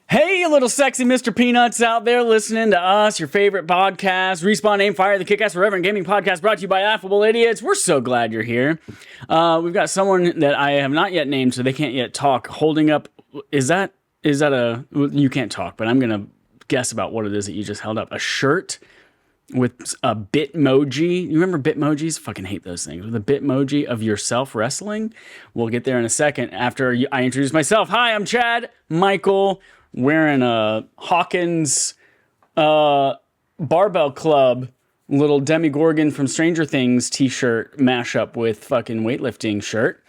Hey, you little sexy Mr. Peanuts out there listening to us, your favorite podcast, Respawn, Aim, Fire, the Kick-Ass Irreverent Gaming Podcast, brought to you by Affable Idiots. We're so glad you're here. We've got someone that I have not yet named, so they can't yet talk, holding up, is that a, you can't talk, but I'm going to guess about what it is that you just held up. A shirt with a Bitmoji. You remember Bitmojis? Fucking hate those things. With a Bitmoji of yourself wrestling. We'll get there in a second after I introduce myself. Hi, I'm Chad Michael. Wearing a Hawkins Barbell Club little Demogorgon from Stranger Things t-shirt mashup with fucking weightlifting shirt.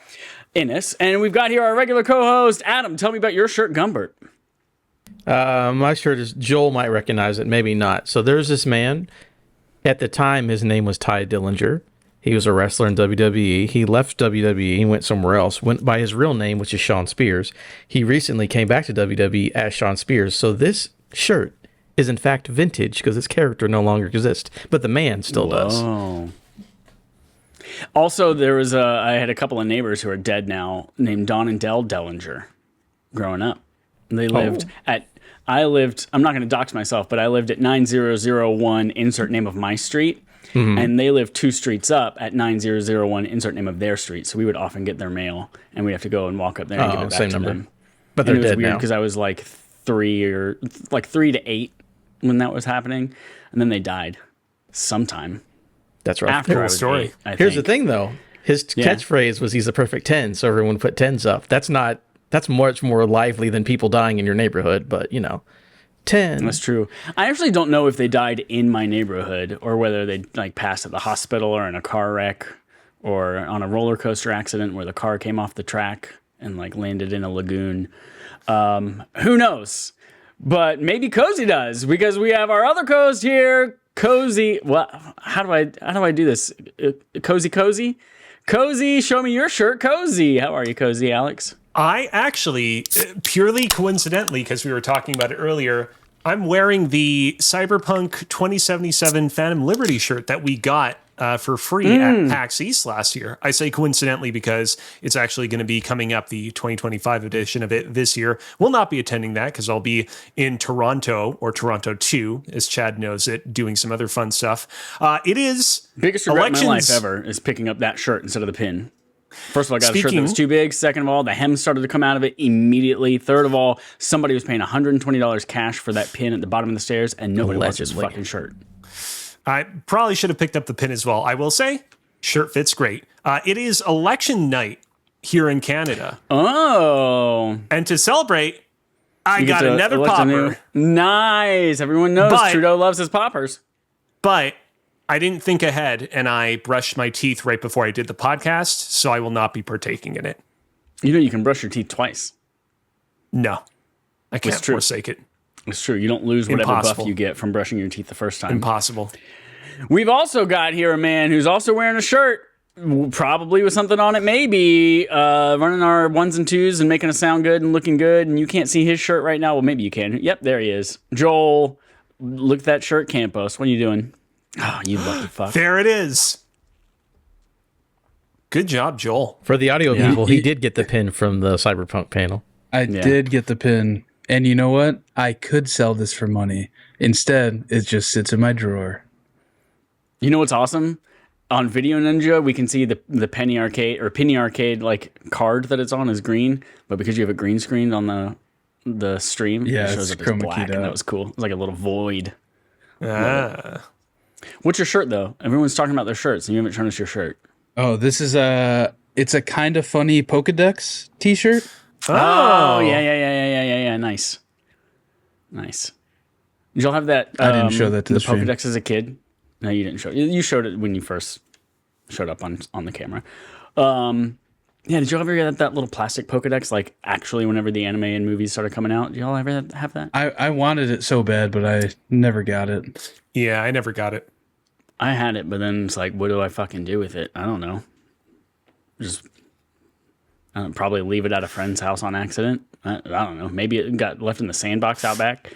Innes. And we've got here our regular co-host, Adam. Tell me about your shirt, Gumbert. My shirt is, Joel might recognize it, maybe not. So there's this man. At the time, his name was Ty Dillinger. He was a wrestler in WWE. He left WWE and went somewhere else, went by his real name, which is Shawn Spears. He recently came back to WWE as Shawn Spears. So this shirt is in fact vintage because his character no longer exists, but the man still does. Also, there was I had a couple of neighbors who are dead now named Don and Dell Dellinger growing up. They lived I'm not going to dox myself, but I lived at 9001 insert name of my street. Mm-hmm. And they lived 2 streets up at 9001 insert name of their street. So we would often get their mail and we'd have to go and walk up there and give it back to them. But they're dead now. It was weird now. because I was like 3 to 8 when that was happening. And then they died sometime. That's right. After I was story. 8, Here's the thing though. His catchphrase was he's a perfect 10. So everyone put 10s up. That's much more lively than people dying in your neighborhood. But 10. That's true. I actually don't know if they died in my neighborhood or whether they passed at the hospital or in a car wreck or on a roller coaster accident where the car came off the track and landed in a lagoon. Who knows? But maybe Cozy does because we have our other co-host here, Cozy. Well, how do I do this? Cozy? Cozy, show me your shirt, Cozy. How are you, Cozy, Alex? I actually, purely coincidentally, because we were talking about it earlier, I'm wearing the Cyberpunk 2077 Phantom Liberty shirt that we got for free at PAX East last year. I say coincidentally because it's actually going to be coming up, the 2025 edition of it this year. Will not be attending that because I'll be in Toronto, or Toronto 2, as Chad knows it, doing some other fun stuff. It is... Biggest regret of my life ever is picking up that shirt instead of the pin. First of all, I got a shirt that was too big. Second of all, the hem started to come out of it immediately. Third of all, somebody was paying $120 cash for that pin at the bottom of the stairs, and nobody wants his fucking shirt. I probably should have picked up the pin as well. I will say, shirt fits great. It is election night here in Canada. Oh. And to celebrate, I got another popper. Nice. Everyone knows Trudeau loves his poppers. But I didn't think ahead, and I brushed my teeth right before I did the podcast, so I will not be partaking in it. You can brush your teeth twice. No. I can't forsake it. It's true. You don't lose whatever buff you get from brushing your teeth the first time. Impossible. We've also got here a man who's also wearing a shirt, probably with something on it, maybe, running our 1s and 2s and making us sound good and looking good, and you can't see his shirt right now. Well, maybe you can. Yep, there he is. Joel, look at that shirt, Campos. What are you doing? Oh, you lucky fuck. There it is. Good job, Joel. For the audio people, he did get the pin from the Cyberpunk panel. I did get the pin. And you know what? I could sell this for money. Instead, it just sits in my drawer. You know what's awesome? On Video Ninja, we can see the Penny Arcade card that it's on is green, but because you have a green screen on the stream, it shows up as black, and that was cool. It's like a little void. What's your shirt though? Everyone's talking about their shirts, and you haven't shown us your shirt. Oh, this is it's a kind of funny Pokedex t-shirt. Oh, yeah. Nice. Did y'all have that? I didn't show that to the stream. Pokedex as a kid. No, you didn't show it. You showed it when you first showed up on the camera. Did y'all ever get that little plastic Pokedex, actually whenever the anime and movies started coming out? Did y'all ever have that? I wanted it so bad, but I never got it. Yeah, I never got it. I had it, but then it's what do I fucking do with it? I don't know. Just probably leave it at a friend's house on accident. I don't know. Maybe it got left in the sandbox out back.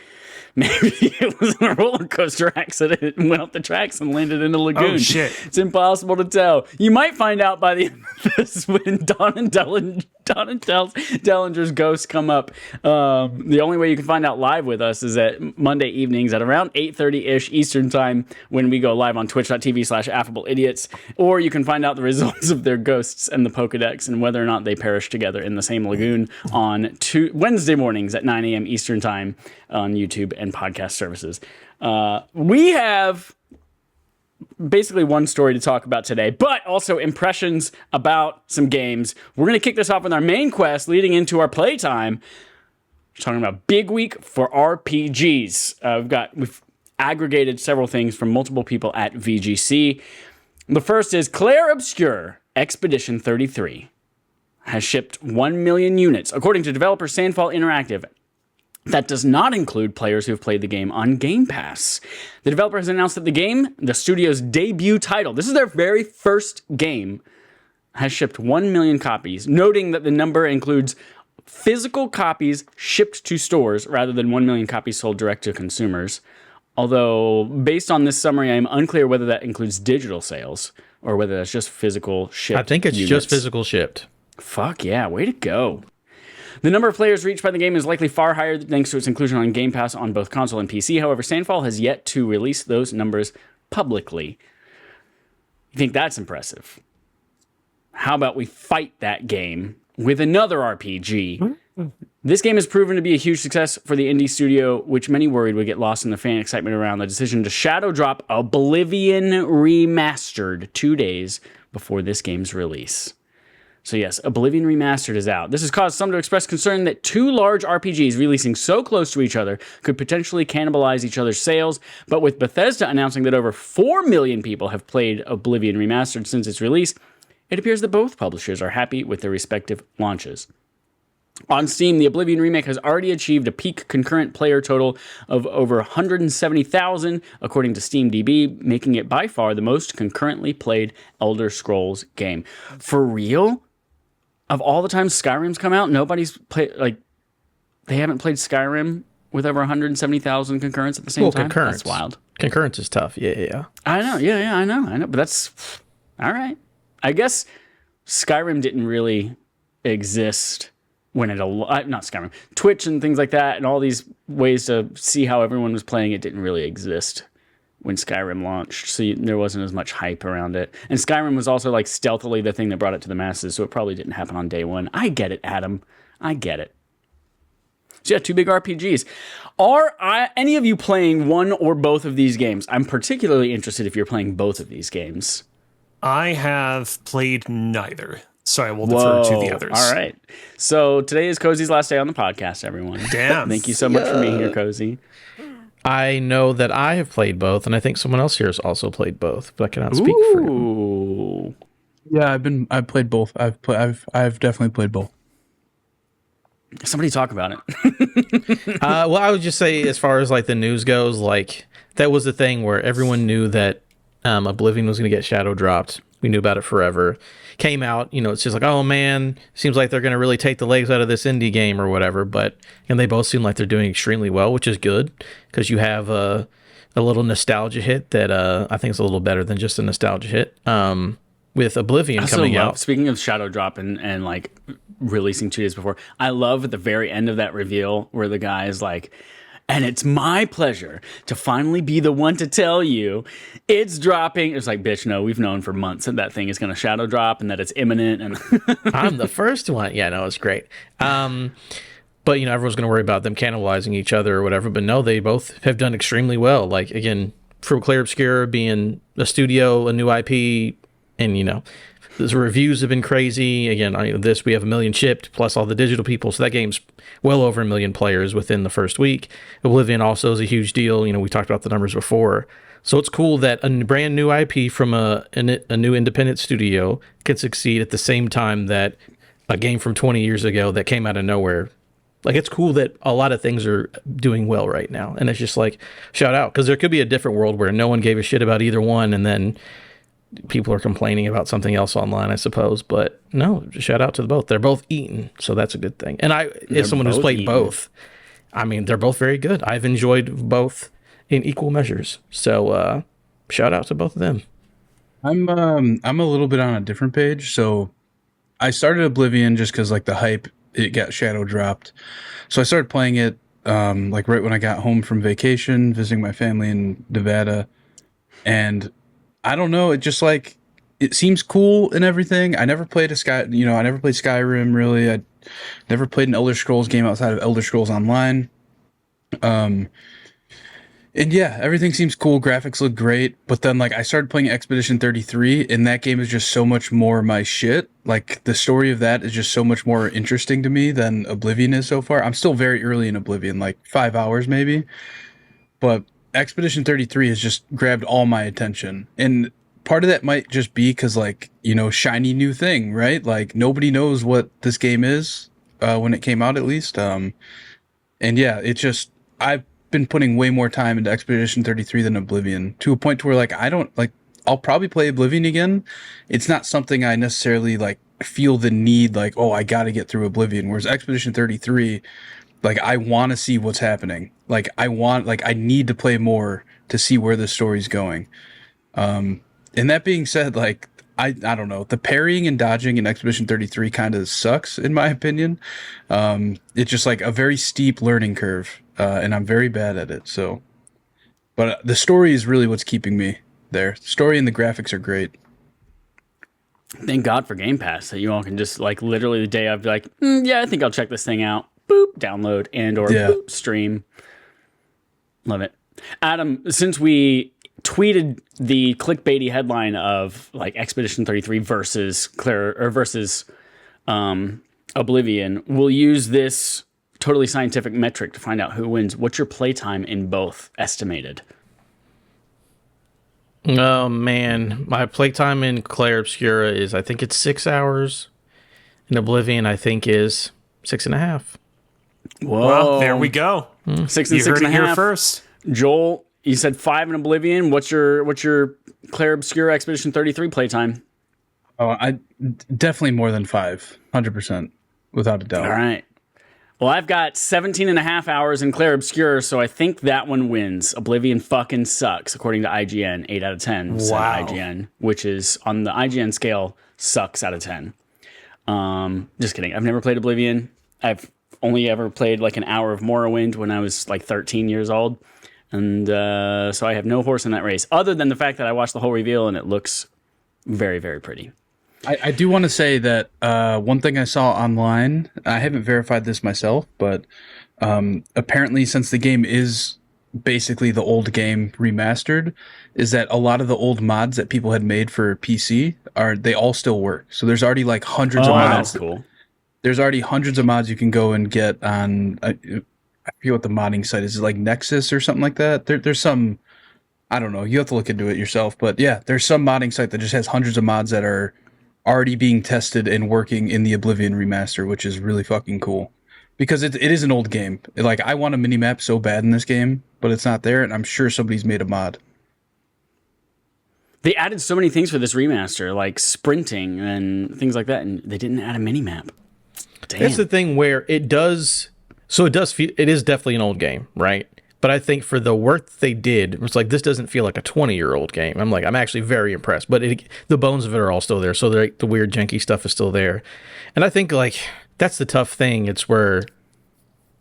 Maybe it was in a roller coaster accident and went off the tracks and landed in a lagoon. Oh, shit. It's impossible to tell. You might find out by the end of this when Don and Dellinger's ghosts come up. The only way you can find out live with us is at Monday evenings at around 8:30-ish Eastern time when we go live on twitch.tv/affableidiots. Or you can find out the results of their ghosts and the Pokedex and whether or not they perish together in the same lagoon on Wednesday mornings at 9 a.m. Eastern time on YouTube and podcast services. We have basically one story to talk about today, but also impressions about some games. We're going to kick this off with our main quest leading into our playtime. We're talking about Big Week for RPGs. We've aggregated several things from multiple people at VGC. The first is Clair Obscur Expedition 33 has shipped 1 million units, according to developer Sandfall Interactive. That does not include players who have played the game on Game Pass. The developer has announced that the game, the studio's debut title, this is their very first game, has shipped 1 million copies, noting that the number includes physical copies shipped to stores rather than 1 million copies sold direct to consumers. Although, based on this summary, I am unclear whether that includes digital sales or whether that's just physical shipped. I think it's units. just physical shipped. Fuck yeah, way to go. The number of players reached by the game is likely far higher thanks to its inclusion on Game Pass on both console and PC. However, Sandfall has yet to release those numbers publicly. You think that's impressive? How about we fight that game with another RPG? This game has proven to be a huge success for the indie studio, which many worried would get lost in the fan excitement around the decision to shadow drop Oblivion Remastered 2 days before this game's release. So yes, Oblivion Remastered is out. This has caused some to express concern that two large RPGs releasing so close to each other could potentially cannibalize each other's sales, but with Bethesda announcing that over 4 million people have played Oblivion Remastered since its release, it appears that both publishers are happy with their respective launches. On Steam, the Oblivion remake has already achieved a peak concurrent player total of over 170,000, according to SteamDB, making it by far the most concurrently played Elder Scrolls game. For real? Of all the times Skyrim's come out, nobody's played, they haven't played Skyrim with over 170,000 concurrents at the same time? Concurrence. That's wild. Concurrence is tough. Yeah. I know. Yeah, I know. But that's, all right. I guess Skyrim didn't really exist when not Skyrim, Twitch and things like that, and all these ways to see how everyone was playing it didn't really exist when Skyrim launched, so there wasn't as much hype around it. And Skyrim was also stealthily the thing that brought it to the masses, so it probably didn't happen on day one. I get it, Adam. I get it. So yeah, two big RPGs. Are any of you playing one or both of these games? I'm particularly interested if you're playing both of these games. I have played neither, so I will defer to the others. All right. So today is Cozy's last day on the podcast, everyone. Damn. Thank you so much for being here, Cozy. I know that I have played both, and I think someone else here has also played both, but I cannot speak for him. Yeah, I've played both. I've definitely played both. Somebody talk about it. Well, I would just say, as far as the news goes, that was the thing where everyone knew that Oblivion was going to get shadow dropped. We knew about it forever. Came out, it's just oh man, seems like they're going to really take the legs out of this indie game or whatever. And they both seem like they're doing extremely well, which is good because you have a little nostalgia hit that I think is a little better than just a nostalgia hit. With Oblivion coming out. Speaking of shadow drop and releasing 2 days before, I love at the very end of that reveal where the guy is and it's my pleasure to finally be the one to tell you it's dropping. It's bitch, no, we've known for months that thing is going to shadow drop and that it's imminent. And I'm the first one. Yeah, no, it's great. But, everyone's going to worry about them cannibalizing each other or whatever. But no, they both have done extremely well. Again, for Clair Obscur being a studio, a new IP, and, the reviews have been crazy. Again, we have 1 million shipped, plus all the digital people. So that game's well over 1 million players within the first week. Oblivion also is a huge deal. We talked about the numbers before. So it's cool that a brand new IP from a new independent studio could succeed at the same time that a game from 20 years ago that came out of nowhere. It's cool that a lot of things are doing well right now. And it's just shout out. Because there could be a different world where no one gave a shit about either one, and then people are complaining about something else online, I suppose. But no, shout out to both. They're both eaten, so that's a good thing. And as someone who's played both, I mean, they're both very good. I've enjoyed both in equal measures. So shout out to both of them. I'm a little bit on a different page. So I started Oblivion just because like the hype, it got shadow dropped. So I started playing it like right when I got home from vacation, visiting my family in Nevada. And I don't know, it just like it seems cool and everything. I never played I never played Skyrim really. I never played an Elder Scrolls game outside of Elder Scrolls Online. And yeah, everything seems cool. Graphics look great. But then, like, I started playing Expedition 33, and that game is just so much more my shit. Like, the story of that is just so much more interesting to me than Oblivion is so far. I'm still very early in Oblivion, like 5 hours maybe. But Expedition 33 has just grabbed all my attention. And part of that might just be because, like, shiny new thing, right? Like, nobody knows what this game is when it came out, at least. And yeah, I've been putting way more time into Expedition 33 than Oblivion, to a point to where, like, I'll probably play Oblivion again. It's not something I necessarily, like, feel the need, like, oh, I gotta get through Oblivion. Whereas Expedition 33, like, I want to see what's happening. Like, I need to play more to see where the story's going. And that being said, like, I don't know, the parrying and dodging in Expedition 33 kind of sucks, in my opinion. It's just, like, a very steep learning curve. And I'm very bad at it. So, but the story is really what's keeping me there. The story and the graphics are great. Thank God for Game Pass that you all can just like literally the day I'd be like, yeah, I think I'll check this thing out. Boop, download or boop, stream. Love it. Adam, since we tweeted the clickbaity headline of like Expedition 33 versus Clair or versus Oblivion, we'll use this totally scientific metric to find out who wins. What's your playtime in both estimated? Oh man, my playtime in Clair Obscura is, I think it's 6 hours. In Oblivion, I think is 6.5. Whoa! Well, there we go. 6 and You 6 heard and it a here half. first. Joel, you said 5 in Oblivion. What's your Clair Obscura Expedition 33 playtime? Oh, I definitely more than 5, 100%, without a doubt. All right. Well, I've got 17 and a half hours in Clair Obscur, so I think that one wins. Oblivion fucking sucks, according to IGN. 8 out of 10 said Wow. IGN, which is, on the IGN scale, sucks out of 10. Just kidding. I've never played Oblivion. I've only ever played like an hour of Morrowind when I was like 13 years old. And so I have no horse in that race, other than the fact that I watched the whole reveal and it looks very, very pretty. I do want to say that one thing I saw online, I haven't verified this myself, but apparently since the game is basically the old game remastered, is that a lot of the old mods that people had made for PC they all still work. So there's already like hundreds of mods. That's cool. There's already hundreds of mods you can go and get on, I forget what the modding site is. Is it like Nexus or something like that? There's some, I don't know, you have to look into it yourself, but yeah, there's some modding site that just has hundreds of mods that are already being tested and working in the Oblivion remaster, which is really fucking cool. Because it is an old game. Like, I want a minimap so bad in this game, but it's not there, and I'm sure somebody's made a mod. They added so many things for this remaster, like sprinting and things like that, and they didn't add a mini-map. Damn. That's the thing where it does feel, it is definitely an old game, right? But I think for the work they did, it's like, this doesn't feel like a 20-year-old game. I'm actually very impressed. But the bones of it are all still there. So the weird, janky stuff is still there. And I think, like, that's the tough thing. It's where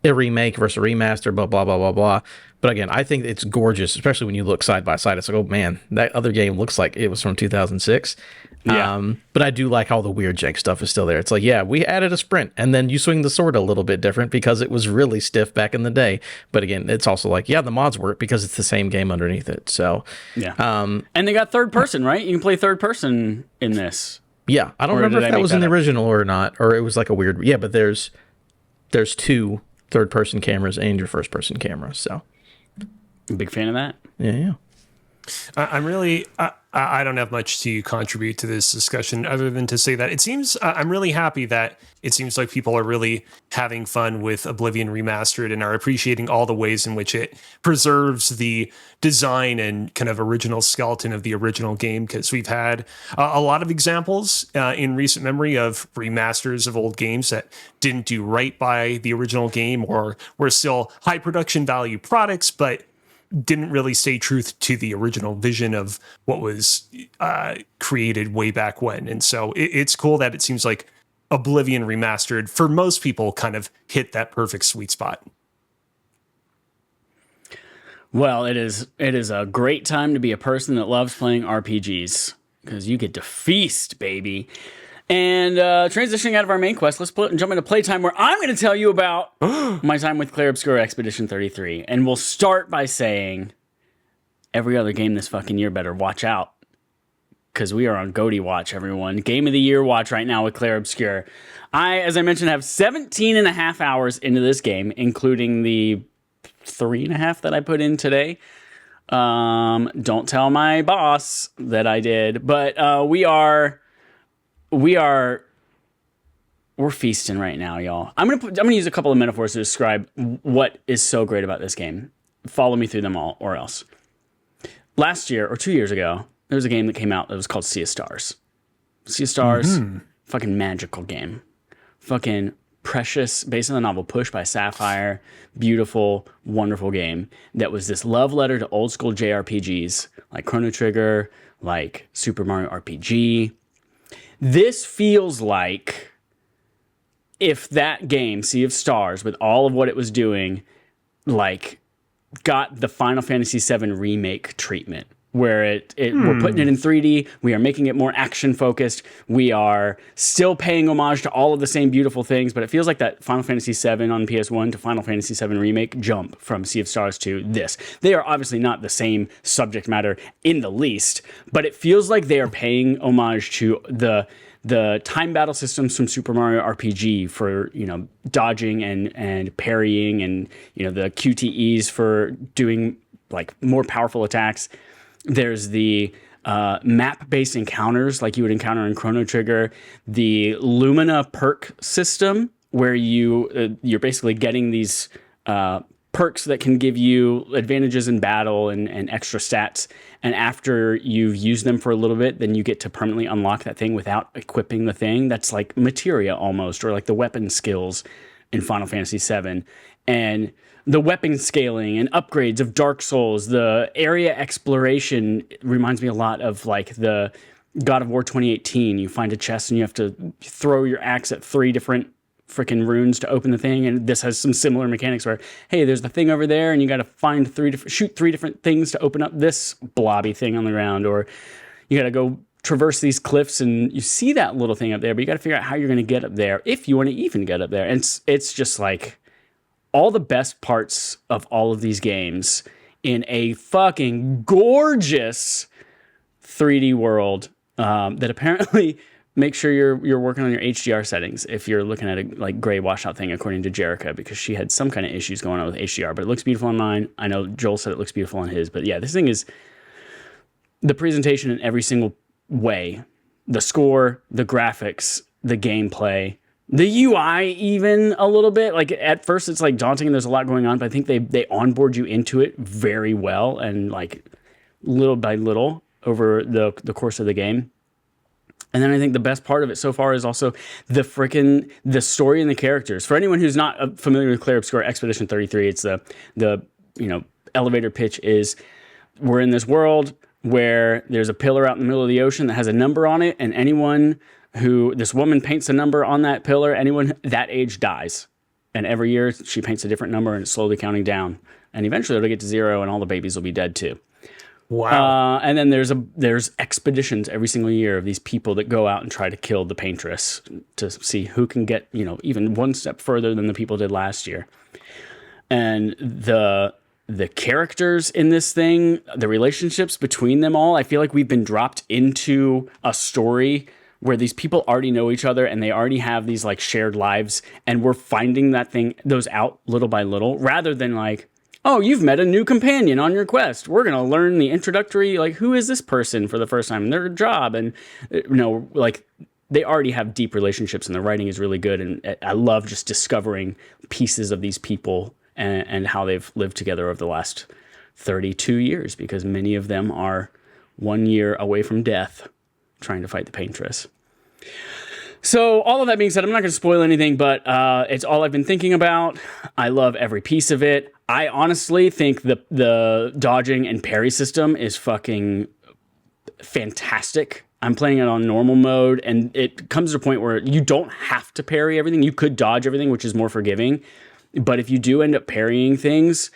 a remake versus a remaster, blah, blah, blah, blah, blah. But again, I think it's gorgeous, especially when you look side by side. It's like, oh, man, that other game looks like it was from 2006. Yeah. But I do like how the weird jank stuff is still there. It's like, yeah, we added a sprint, and then you swing the sword a little bit different because it was really stiff back in the day. But again, it's also like, yeah, the mods work because it's the same game underneath it. So Yeah. And they got third person, right? You can play third person in this. yeah, I don't Or remember did if I that make was in that the up? original or not, or it was like a weird. Yeah, but there's 2 third person cameras and your first person camera. So Big fan of that. yeah. I'm really, I don't have much to contribute to this discussion other than to say that it seems, I'm really happy that it seems like people are really having fun with Oblivion Remastered and are appreciating all the ways in which it preserves the design and kind of original skeleton of the original game. Because we've had a lot of examples in recent memory of remasters of old games that didn't do right by the original game or were still high production value products, but didn't really stay true to the original vision of what was created way back when. And so it's cool that it seems like Oblivion Remastered, for most people, kind of hit that perfect sweet spot. Well, it is a great time to be a person that loves playing RPGs because you get to feast, baby. And transitioning out of our main quest, let's jump into playtime, where I'm going to tell you about my time with Clair Obscur Expedition 33. And we'll start by saying every other game this fucking year better watch out, because we are on GOTY watch, everyone. Game of the year watch right now with Clair Obscur. As I mentioned, have 17 and a half hours into this game, including the 3.5 that I put in today. Don't tell my boss that I did, but we're feasting right now, y'all. I'm gonna use a couple of metaphors to describe what is so great about this game. Follow me through them all, or else. Last year or 2 years ago, there was a game that came out that was called Sea of Stars. Sea of Stars, fucking magical game, fucking precious, based on the novel Push by Sapphire. Beautiful, wonderful game that was this love letter to old school JRPGs like Chrono Trigger, like Super Mario RPG. This feels like if that game, Sea of Stars, with all of what it was doing, like got the Final Fantasy VII Remake treatment, where we're putting it in 3D, we are making it more action focused, we are still paying homage to all of the same beautiful things, but it feels like that Final Fantasy VII on PS1 to Final Fantasy VII Remake jump from Sea of Stars to this. They are obviously not the same subject matter in the least, but it feels like they are paying homage to the time battle systems from Super Mario RPG for, dodging and parrying, and, the QTEs for doing like more powerful attacks. There's the map-based encounters like you would encounter in Chrono Trigger, the Lumina perk system where you're basically getting these perks that can give you advantages in battle and extra stats. And after you've used them for a little bit, then you get to permanently unlock that thing without equipping the thing. That's like materia almost, or like the weapon skills in Final Fantasy VII. And the weapon scaling and upgrades of Dark Souls, the area exploration reminds me a lot of like the God of War 2018. You find a chest and you have to throw your axe at 3 different freaking runes to open the thing, and this has some similar mechanics where, hey, there's the thing over there and you got to shoot 3 different things to open up this blobby thing on the ground, or you got to go traverse these cliffs and you see that little thing up there, but you got to figure out how you're going to get up there, if you want to even get up there. And it's just like all the best parts of all of these games in a fucking gorgeous 3D world that apparently make sure you're working on your HDR settings if you're looking at a like gray washout thing, according to Jerica, because she had some kind of issues going on with HDR, but it looks beautiful on mine. I know Joel said it looks beautiful on his, but yeah, this thing is the presentation in every single way, the score, the graphics, the gameplay, the UI even a little bit. Like at first it's like daunting and there's a lot going on, but I think they onboard you into it very well, and like little by little over the course of the game. And then I think the best part of it so far is also the story and the characters. For anyone who's not familiar with Clair Obscur Expedition 33, it's the elevator pitch is we're in this world where there's a pillar out in the middle of the ocean that has a number on it, and this woman paints a number on that pillar, anyone that age dies. And every year she paints a different number and it's slowly counting down. And eventually it'll get to 0 and all the babies will be dead too. Wow. And then there's expeditions every single year of these people that go out and try to kill the paintress to see who can get, even one step further than the people did last year. And the characters in this thing, the relationships between them all, I feel like we've been dropped into a story where these people already know each other and they already have these like shared lives, and we're finding those out little by little, rather than like, oh, you've met a new companion on your quest. We're going to learn the introductory, like, who is this person for the first time, their job. And, like, they already have deep relationships and the writing is really good. And I love just discovering pieces of these people and how they've lived together over the last 32 years, because many of them are 1 year away from death trying to fight the Paintress. So all of that being said, I'm not going to spoil anything, but it's all I've been thinking about. I love every piece of it. I honestly think the dodging and parry system is fucking fantastic. I'm playing it on normal mode, and it comes to a point where you don't have to parry everything. You could dodge everything, which is more forgiving. But if you do end up parrying things,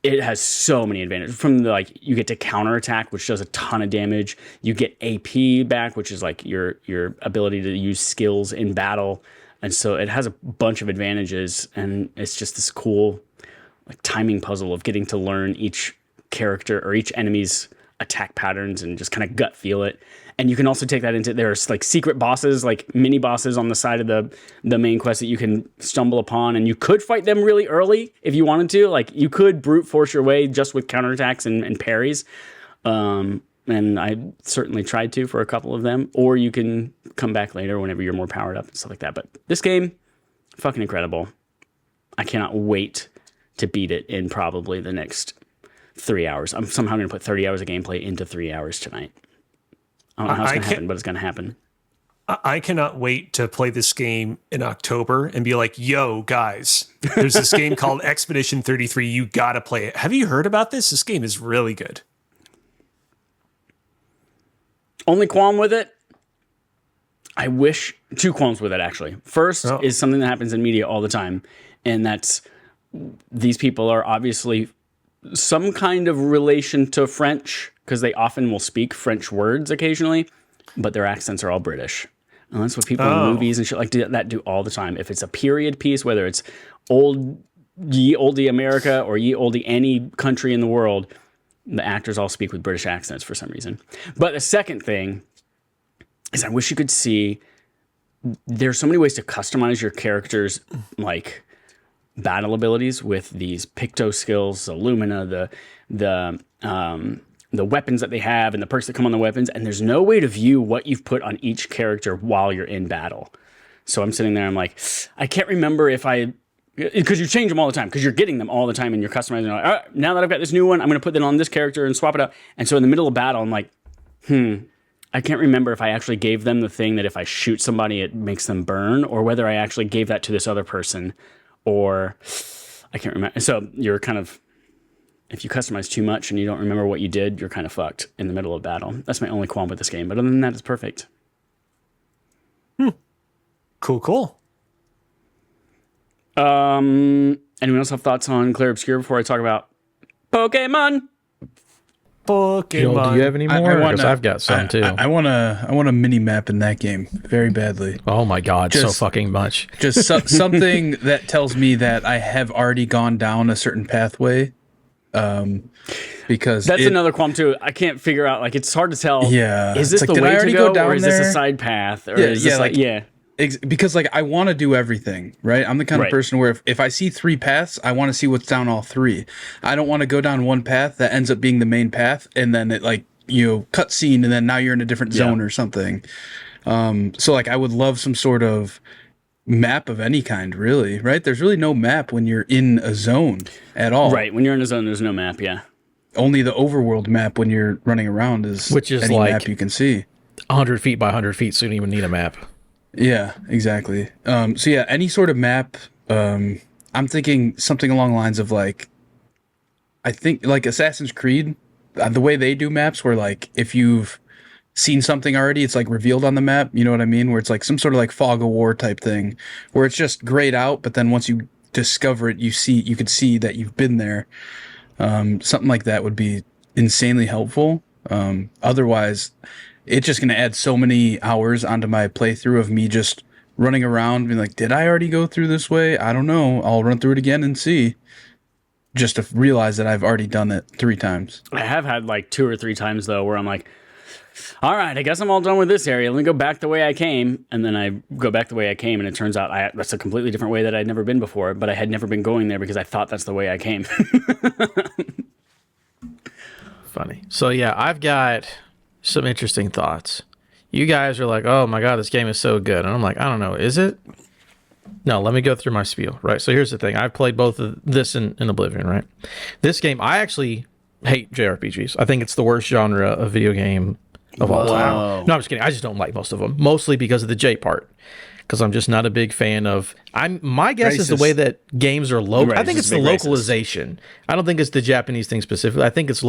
it has so many advantages. From you get to counterattack, which does a ton of damage. You get AP back, which is like your ability to use skills in battle. And so it has a bunch of advantages, and it's just this cool like timing puzzle of getting to learn each character or each enemy's attack patterns and just kind of gut feel it. And you can also take that into, there's like secret bosses, like mini bosses on the side of the main quest that you can stumble upon, and you could fight them really early if you wanted to. Like you could brute force your way just with counterattacks and parries. And I certainly tried to for a couple of them, or you can come back later whenever you're more powered up and stuff like that. But this game, fucking incredible. I cannot wait to beat it in probably the next 3 hours. I'm somehow going to put 30 hours of gameplay into 3 hours tonight. I don't know how it's going to happen, but it's going to happen. I cannot wait to play this game in October and be like, yo, guys, there's this game called Expedition 33. You got to play it. Have you heard about this? This game is really good. Only qualm with it, I wish, two qualms with it, actually. First is something that happens in media all the time, and that's these people are obviously some kind of relation to French, because they often will speak French words occasionally, but their accents are all British. And that's what people in movies and shit like that do all the time. If it's a period piece, whether it's ye olde America or ye olde any country in the world, the actors all speak with British accents for some reason. But the second thing is I wish you could see, there's so many ways to customize your character's like battle abilities with these Picto skills, the Lumina, the weapons that they have and the perks that come on the weapons, and there's no way to view what you've put on each character while you're in battle. So I'm sitting there, I'm like, I can't remember because you change them all the time, because you're getting them all the time and you're customizing. Like, all right, now that I've got this new one, I'm going to put that on this character and swap it out. And so in the middle of battle, I'm like, I can't remember if I actually gave them the thing that if I shoot somebody, it makes them burn, or whether I actually gave that to this other person, or I can't remember. So you're kind of, if you customize too much and you don't remember what you did, you're kind of fucked in the middle of battle. That's my only qualm with this game. But other than that, it's perfect. Cool. Anyone else have thoughts on Clair Obscur before I talk about Pokemon? Joel, do you have any more? Because I've got some too. I want a mini map in that game very badly. Oh my god, so fucking much. Just something that tells me that I have already gone down a certain pathway. Because that's another qualm too. I can't figure out, like, it's hard to tell. Yeah, is this like, the way to go down or is there? this a side path? Or is this because like I want to do everything, right? I'm the kind of person where if I see three paths, I want to see what's down all three. I don't want to go down one path that ends up being the main path, and then it cut scene, and then now you're in a different zone or something. So like I would love some sort of map of any kind, really, right? There's really no map when you're in a zone at all. Right, when you're in a zone, there's no map, yeah. Only the overworld map when you're running around which is any map you can see. 100 feet by 100 feet, so you don't even need a map. Yeah, exactly. So yeah, any sort of map. I'm thinking something along the lines of like, I think like Assassin's Creed, the way they do maps, where like if you've seen something already, it's like revealed on the map. You know what I mean? Where it's like some sort of like fog of war type thing, where it's just grayed out, but then once you discover it, you could see that you've been there. Something like that would be insanely helpful. Otherwise, it's just going to add so many hours onto my playthrough of me just running around being like, did I already go through this way? I don't know. I'll run through it again and see. Just to realize that I've already done it 3 times. I have had like 2 or 3 times though where I'm like, All right, I guess I'm all done with this area. Let me go back the way I came. And then I go back the way I came, and it turns out that's a completely different way that I'd never been before, but I had never been going there because I thought that's the way I came. Funny. So yeah, I've got some interesting thoughts. You guys are like, oh my God, this game is so good. And I'm like, I don't know, is it? No, let me go through my spiel, right? So here's the thing. I've played both of this and Oblivion, right? This game, I actually hate JRPGs. I think it's the worst genre of video game of all time. No, I'm just kidding. I just don't like most of them, mostly because of the J part. Because I'm just not a big fan of. My guess is the way that games are local. I think it's the localization. I don't think it's the Japanese thing specifically. I think it's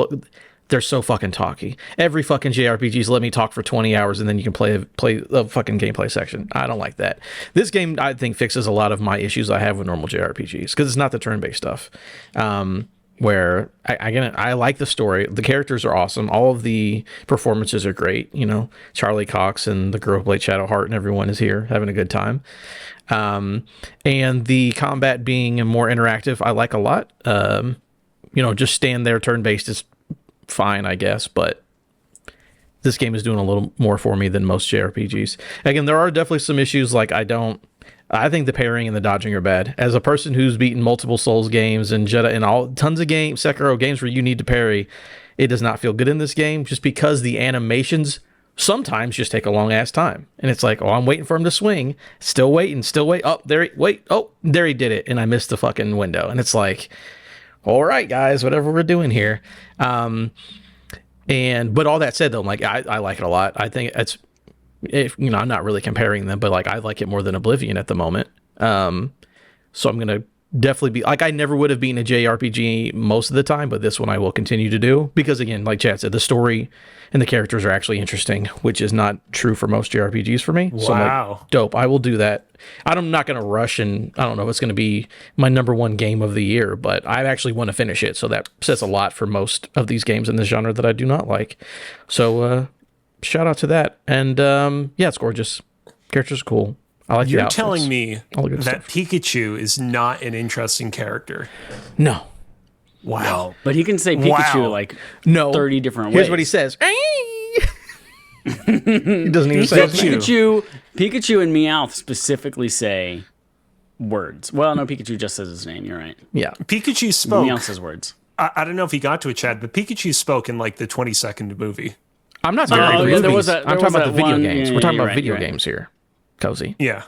they're so fucking talky. Every fucking JRPGs let me talk for 20 hours and then you can play a fucking gameplay section. I don't like that. This game, I think, fixes a lot of my issues I have with normal JRPGs because it's not the turn-based stuff. Where I like the story. The characters are awesome. All of the performances are great. You know, Charlie Cox and the girl who played Shadowheart and everyone is here having a good time. And the combat being more interactive, I like a lot. Just stand there turn-based is fine, I guess, but this game is doing a little more for me than most JRPGs. Again, there are definitely some issues. Like I think the parrying and the dodging are bad. As a person who's beaten multiple Souls games and Jedi and tons of games, Sekiro games where you need to parry, it does not feel good in this game just because the animations sometimes just take a long ass time. And it's like, oh, I'm waiting for him to swing. Still waiting. Oh, there he did it. And I missed the fucking window. And it's like, all right, guys, whatever we're doing here. But all that said, though, like I like it a lot. I think I'm not really comparing them, but like I like it more than Oblivion at the moment. So I'm gonna definitely be like I never would have been a JRPG most of the time, but this one I will continue to do because again, like Chad said, the story and the characters are actually interesting, which is not true for most JRPGs for me. Wow. So I'm like, dope. I will do that. I'm not gonna rush, and I don't know if it's gonna be my number one game of the year, but I actually want to finish it. So that says a lot for most of these games in this genre that I do not like. So shout out to that. And it's gorgeous. Characters are cool. I like. You're telling me that Pikachu is not an interesting character? No. Wow. No, but he can say Pikachu like 30 different ways. Here's what he says. He doesn't even say Pikachu and Meowth specifically say words. Well, no, Pikachu just says his name. You're right. Yeah. Pikachu spoke. Meowth says words. I don't know if he got to it, Chad, but Pikachu spoke in like the 20-second movie. I'm not talking about the movies. I'm talking about the video games. We're talking about video right. games here. Cozy. Yeah.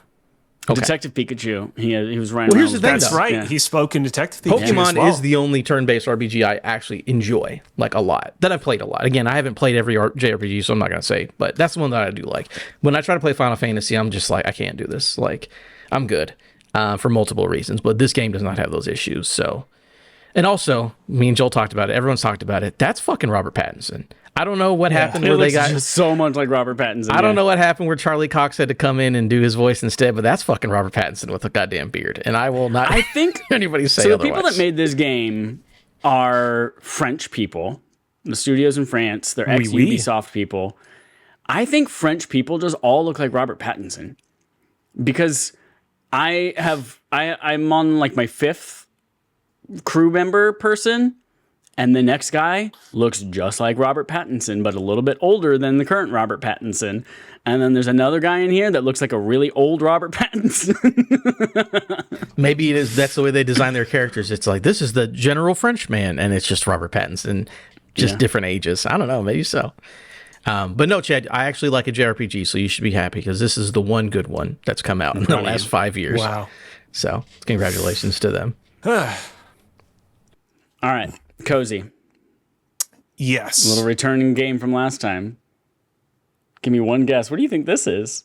Okay. Detective Pikachu. He was running. Well, here's the thing. That's right. Yeah. He spoke in Detective Pikachu. Pokemon as well. is the only turn-based RPG I actually enjoy, like a lot. That I've played a lot. Again, I haven't played every JRPG, so I'm not gonna say, but that's the one that I do like. When I try to play Final Fantasy, I'm just like, I can't do this. Like, I'm good for multiple reasons, but this game does not have those issues. So, and also, me and Joel talked about it. Everyone's talked about it. That's fucking Robert Pattinson. I don't know what happened where they got just so much like Robert Pattinson. I don't know what happened where Charlie Cox had to come in and do his voice instead, but that's fucking Robert Pattinson with a goddamn beard. And I will not. I think anybody say so. Otherwise. The people that made this game are French people. The studios in France. They're ex-Ubisoft people. I think French people just all look like Robert Pattinson because I'm on like my 5th crew member person. And the next guy looks just like Robert Pattinson, but a little bit older than the current Robert Pattinson. And then there's another guy in here that looks like a really old Robert Pattinson. Maybe that's the way they design their characters. It's like, this is the general Frenchman, and it's just Robert Pattinson, just different ages. I don't know, maybe so. But no, Chad, I actually like a JRPG, so you should be happy because this is the one good one that's come out in the last 5 years. Wow. So congratulations to them. All right. Cozy. Yes. A little returning game from last time. Give me one guess. What do you think this is?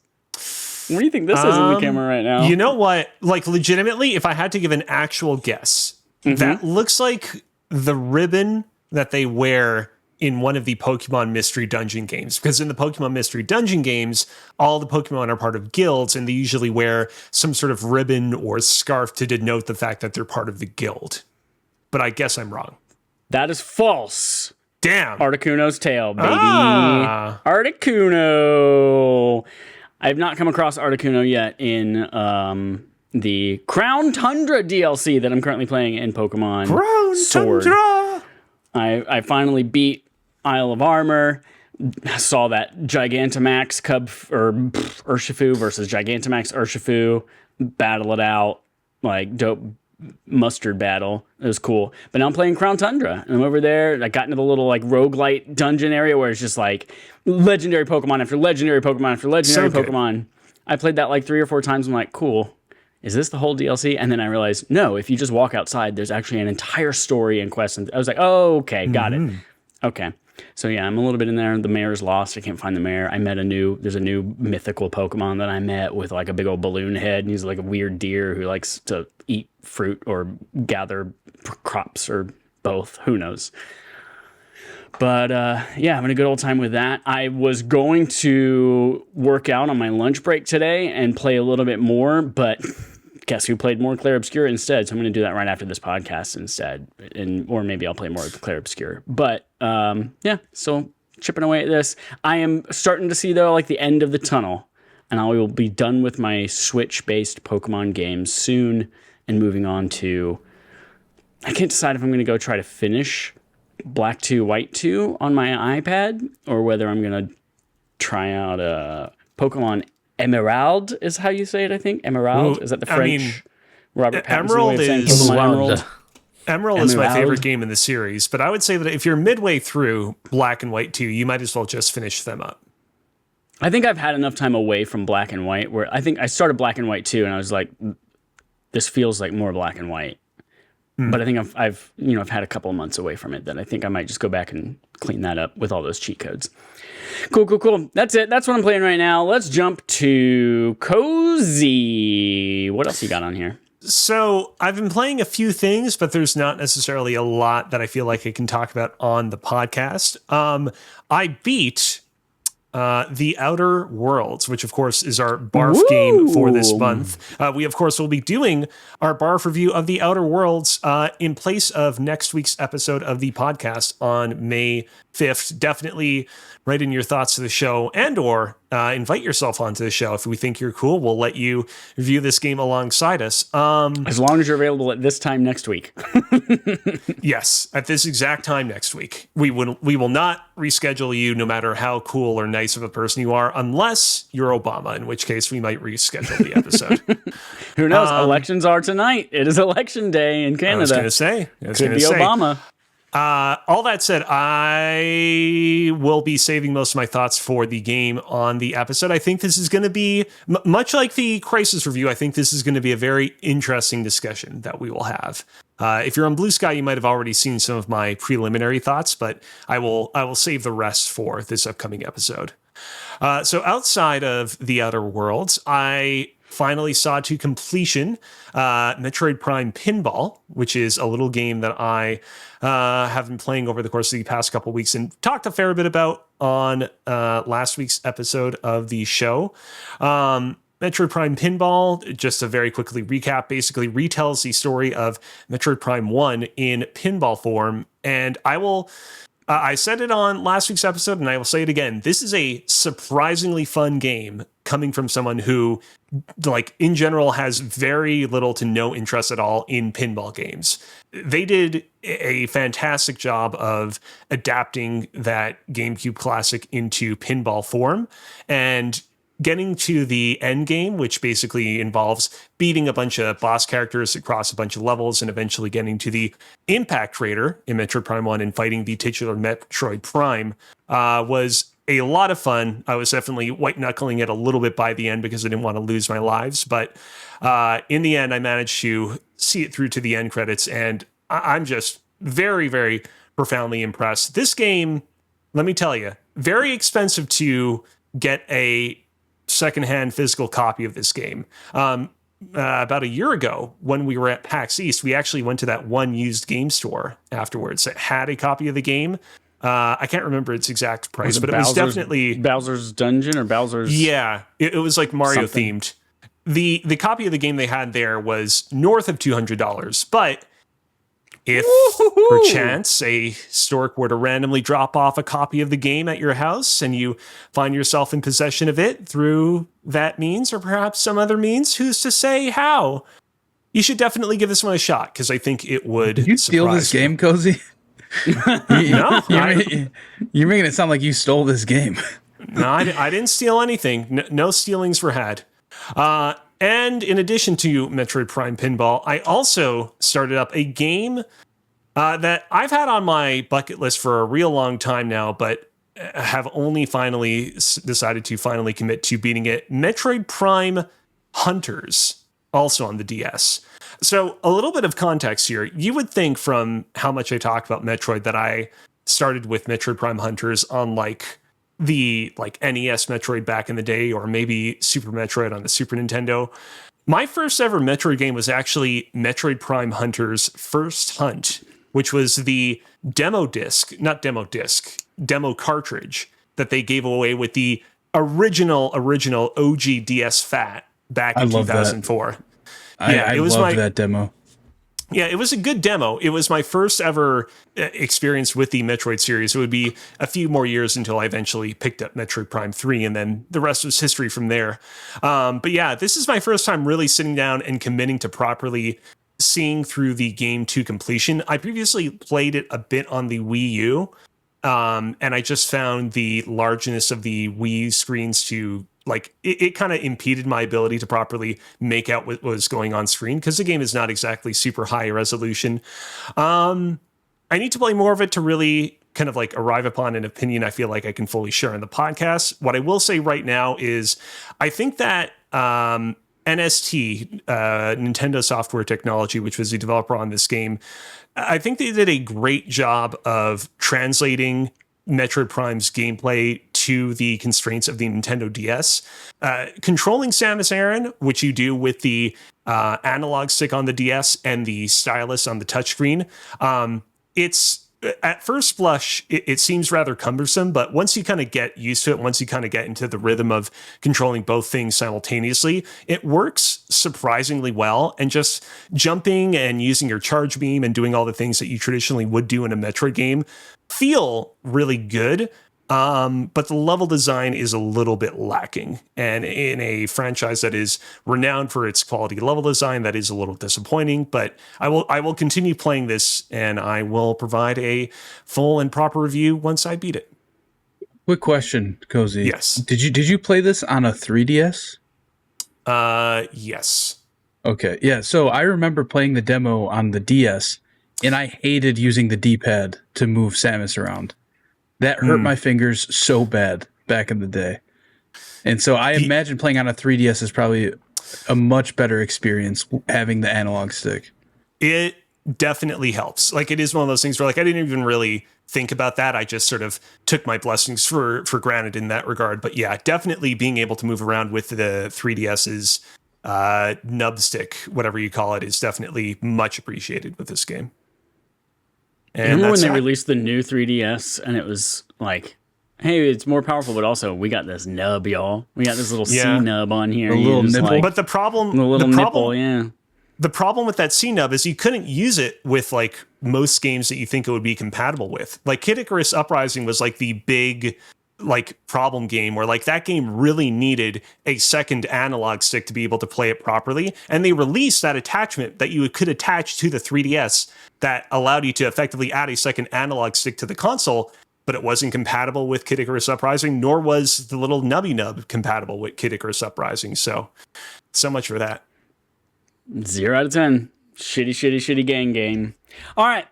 What do you think this is in the camera right now? You know what? Like, legitimately, if I had to give an actual guess, that looks like the ribbon that they wear in one of the Pokemon Mystery Dungeon games. Because in the Pokemon Mystery Dungeon games, all the Pokemon are part of guilds, and they usually wear some sort of ribbon or scarf to denote the fact that they're part of the guild. But I guess I'm wrong. That is false. Damn. Articuno's tail, baby. Articuno. I've not come across Articuno yet in the Crown Tundra DLC that I'm currently playing in Pokemon Crown Sword. Tundra. I finally beat Isle of Armor. saw that Gigantamax Urshifu versus Gigantamax Urshifu, battle it out, like dope mustard battle. It was cool. But now I'm playing Crown Tundra, and I'm over there. I got into the little like roguelite dungeon area where it's just like legendary Pokemon after legendary Pokemon after legendary Pokemon. I played that like 3 or 4 times. I'm like, cool. Is this the whole DLC? And then I realized, no, if you just walk outside, there's actually an entire story and quest. And I was like, oh, okay, got it. Okay. So yeah, I'm a little bit in there. The mayor's lost. I can't find the mayor. There's a new mythical Pokemon that I met with like a big old balloon head. And he's like a weird deer who likes to eat fruit or gather crops or both. Who knows? But yeah, having a good old time with that. I was going to work out on my lunch break today and play a little bit more, but guess who played more Clair Obscur instead? So I'm going to do that right after this podcast instead, or maybe I'll play more Clair Obscur. But yeah, so chipping away at this. I am starting to see though like the end of the tunnel, and I will be done with my Switch-based Pokemon games soon, and moving on to. I can't decide if I'm going to go try to finish Black 2, White 2 on my iPad, or whether I'm going to try out Pokemon Emerald is how you say it, I think. Emerald? Is that the French? Robert Pattinson way of saying Pokemon Emerald? Emerald is my favorite game in the series, but I would say that if you're midway through Black and White 2, you might as well just finish them up. I think I've had enough time away from Black and White where I think I started Black and White 2 and I was like, this feels like more Black and White. But I think I've had a couple of months away from it that I think I might just go back and clean that up with all those cheat codes. Cool. That's it. That's what I'm playing right now. Let's jump to Cozy. What else you got on here? So I've been playing a few things, but there's not necessarily a lot that I feel like I can talk about on the podcast. I beat The Outer Worlds, which of course is our barf game for this month. We of course will be doing our barf review of The Outer Worlds in place of next week's episode of the podcast on May 5th. Definitely write in your thoughts to the show and or invite yourself onto the show. If we think you're cool, we'll let you review this game alongside us. As long as you're available at this time next week. Yes, at this exact time next week. We will not reschedule you no matter how cool or nice of a person you are, unless you're Obama, in which case we might reschedule the episode. Who knows? Elections are tonight. It is election day in Canada. I was going to say. Could be Obama. All that said, I will be saving most of my thoughts for the game on the episode. I think this is going to be, much like the Crisis review, I think this is going to be a very interesting discussion that we will have. If you're on Blue Sky, you might have already seen some of my preliminary thoughts, but I will save the rest for this upcoming episode. So outside of The Outer Worlds, I finally saw to completion Metroid Prime Pinball, which is a little game that I have been playing over the course of the past couple of weeks and talked a fair bit about on last week's episode of the show. Metroid Prime Pinball, just to very quickly recap, basically retells the story of Metroid Prime 1 in pinball form. And I said it on last week's episode, and I will say it again. This is a surprisingly fun game coming from someone who, like, in general, has very little to no interest at all in pinball games. They did a fantastic job of adapting that GameCube classic into pinball form and getting to the end game, which basically involves beating a bunch of boss characters across a bunch of levels and eventually getting to the Impact Raider in Metroid Prime 1 and fighting the titular Metroid Prime, was a lot of fun. I was definitely white-knuckling it a little bit by the end because I didn't want to lose my lives. But in the end, I managed to see it through to the end credits, and I'm just very, very profoundly impressed. This game, let me tell you, very expensive to get a secondhand physical copy of this game. About a year ago, when we were at PAX East, we actually went to that one used game store afterwards that had a copy of the game. I can't remember its exact price, but it was definitely Bowser's Dungeon or Bowser's. Yeah, it was like Mario themed. The copy of the game they had there was north of $200, but if perchance a stork were to randomly drop off a copy of the game at your house and you find yourself in possession of it through that means or perhaps some other means, who's to say how? You should definitely give this one a shot because I think it would. Did you steal this game, Cozy? No, You're making it sound like you stole this game. No, I didn't steal anything. No stealings were had. And in addition to Metroid Prime Pinball, I also started up a game that I've had on my bucket list for a real long time now, but have only finally decided to finally commit to beating it. Metroid Prime Hunters, also on the DS. So a little bit of context here. You would think from how much I talk about Metroid that I started with Metroid Prime Hunters on the NES Metroid back in the day, or maybe Super Metroid on the Super Nintendo. My first ever Metroid game was actually Metroid Prime Hunters First Hunt, which was the demo cartridge that they gave away with the original OG DS Fat back in 2004. I loved that demo. Yeah, it was a good demo. It was my first ever experience with the Metroid series. It would be a few more years until I eventually picked up Metroid Prime 3, and then the rest was history from there. But yeah, this is my first time really sitting down and committing to properly seeing through the game to completion. I previously played it a bit on the Wii U, and I just found the largeness of the Wii screens to it kind of impeded my ability to properly make out what was going on screen, because the game is not exactly super high resolution. I need to play more of it to really kind of arrive upon an opinion I feel like I can fully share in the podcast. What I will say right now is I think that NST, Nintendo Software Technology, which was the developer on this game, I think they did a great job of translating Metroid Prime's gameplay to the constraints of the Nintendo DS. Controlling Samus Aran, which you do with the analog stick on the DS and the stylus on the touchscreen, it's at first blush, it seems rather cumbersome, but once you kind of get used to it, once you kind of get into the rhythm of controlling both things simultaneously, it works surprisingly well. And just jumping and using your charge beam and doing all the things that you traditionally would do in a Metroid game feel really good. But the level design is a little bit lacking. And in a franchise that is renowned for its quality level design, that is a little disappointing. But I will continue playing this, and I will provide a full and proper review once I beat it. Quick question, Cozy. Yes. Did you play this on a 3DS? Yes. Okay. Yeah. So I remember playing the demo on the DS, and I hated using the D-pad to move Samus around. That hurt my fingers so bad back in the day. And so I imagine playing on a 3DS is probably a much better experience having the analog stick. It definitely helps. It is one of those things where I didn't even really think about that. I just sort of took my blessings for granted in that regard. But yeah, definitely being able to move around with the 3DS's nub stick, whatever you call it, is definitely much appreciated with this game. And remember when they released the new 3DS and it was like, hey, it's more powerful, but also we got this nub, y'all. We got this little C nub on here. A little nipple. But the problem, nipple, yeah. The problem with that C nub is you couldn't use it with most games that you think it would be compatible with. Kid Icarus Uprising was the big problem game where that game really needed a second analog stick to be able to play it properly, and they released that attachment that you could attach to the 3DS that allowed you to effectively add a second analog stick to the console, but it wasn't compatible with Kid Icarus Uprising, nor was the little nubby nub compatible with Kid Icarus Uprising. So much for that. 0 out of 10. Shitty game. All right,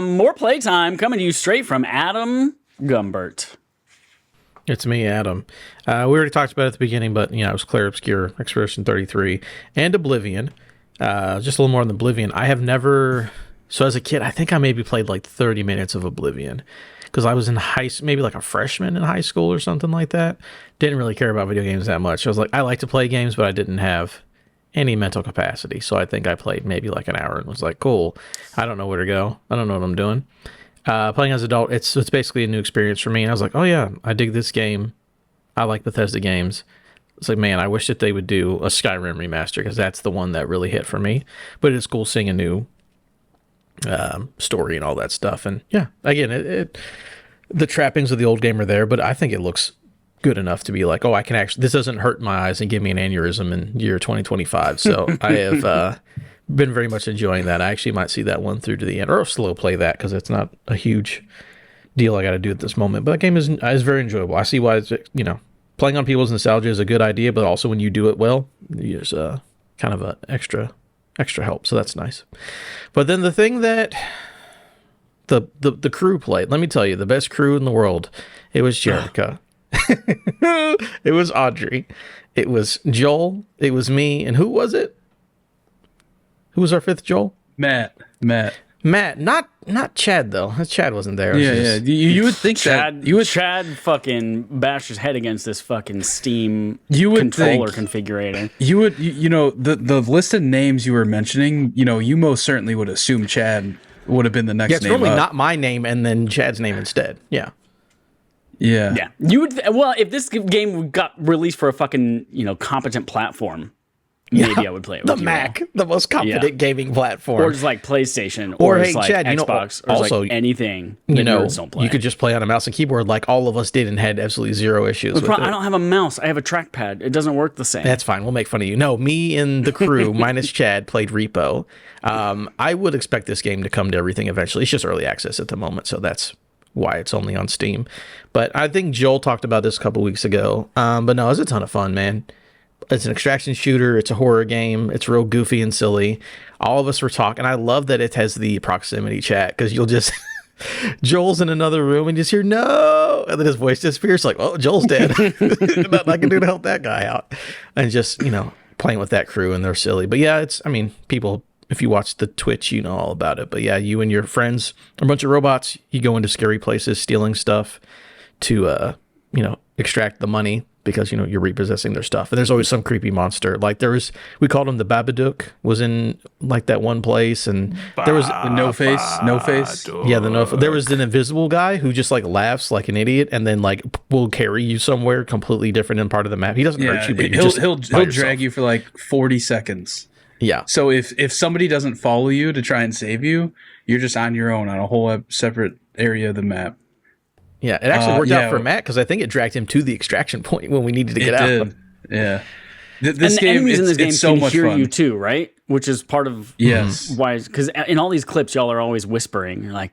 more playtime coming to you straight from Adam Gumbert. It's me, Adam. We already talked about it at the beginning, but it was Clair, Obscur, Expedition 33, and Oblivion. Just a little more on Oblivion. I have never... So as a kid, I think I maybe played 30 minutes of Oblivion, because I was in maybe a freshman in high school or something like that. Didn't really care about video games that much. I was I like to play games, but I didn't have any mental capacity. So I think I played maybe an hour and was cool. I don't know where to go. I don't know what I'm doing. Playing as an adult, it's basically a new experience for me. And I was oh yeah, I dig this game. I like Bethesda games. It's man, I wish that they would do a Skyrim remaster, because that's the one that really hit for me. But it's cool seeing a new story and all that stuff. And yeah, again, the trappings of the old game are there, but I think it looks good enough to be oh, I can actually, this doesn't hurt my eyes and give me an aneurysm in year 2025. So I have been very much enjoying that. I actually might see that one through to the end, or slow play that because it's not a huge deal I got to do at this moment. But that game is very enjoyable. I see why it's, playing on people's nostalgia is a good idea, but also when you do it well, there's kind of an extra help. So that's nice. But then the thing that the crew played, let me tell you, the best crew in the world, it was Jerica. It was Audrey. It was Joel. It was me. And who was it? Who was our fifth Joel? Matt. Not Chad though. Chad wasn't there. Yeah. You would think Chad, that you would Chad fucking bashed his head against this fucking Steam controller configurator. You would, the list of names you were mentioning, you most certainly would assume Chad would have been the next Yeah, it's name normally up. not my name and then Chad's name instead. Yeah. Yeah. You would if this game got released for a fucking competent platform, maybe I would play it. The with Mac, you all. the most competent gaming platform, or just like PlayStation, Or, or hey, just like Chad, Xbox, or also, like anything. That nerds don't play. you could just play on a mouse and keyboard like all of us did and had absolutely zero issues with it. I don't have a mouse. I have a trackpad. It doesn't work the same. That's fine. We'll make fun of you. No, me and the crew, minus Chad, played Repo. I would expect this game to come to everything eventually. It's just early access at the moment, so that's why it's only on Steam. But I think Joel talked about this a couple weeks ago. But no, it was a ton of fun, man. It's an extraction shooter. It's a horror game. It's real goofy and silly. All of us were talking. I love that it has the proximity chat because you'll just... Joel's in another room and you just hear no, and then his voice disappears like, oh, Joel's dead. Nothing I can do to help that guy out. And just, playing with that crew, and they're silly. But yeah, people, if you watch the Twitch, you know all about it. But yeah, you and your friends, a bunch of robots, you go into scary places, stealing stuff to, extract the money because, you're repossessing their stuff. And there's always some creepy monster. Like we called him the Babadook, was in like that one place. And there was No face. Yeah, there was an invisible guy who just like laughs like an idiot and then like will carry you somewhere completely different in part of the map. He doesn't hurt you, but he'll drag you for like 40 seconds. Yeah. So if somebody doesn't follow you to try and save you, you're just on your own on a whole separate area of the map. Yeah, it actually worked out for Matt because I think it dragged him to the extraction point when we needed to get out. Did. Yeah. This game, enemies in this game so can hear fun. you too, right? Which is part of why, because in all these clips, y'all are always whispering. You're like,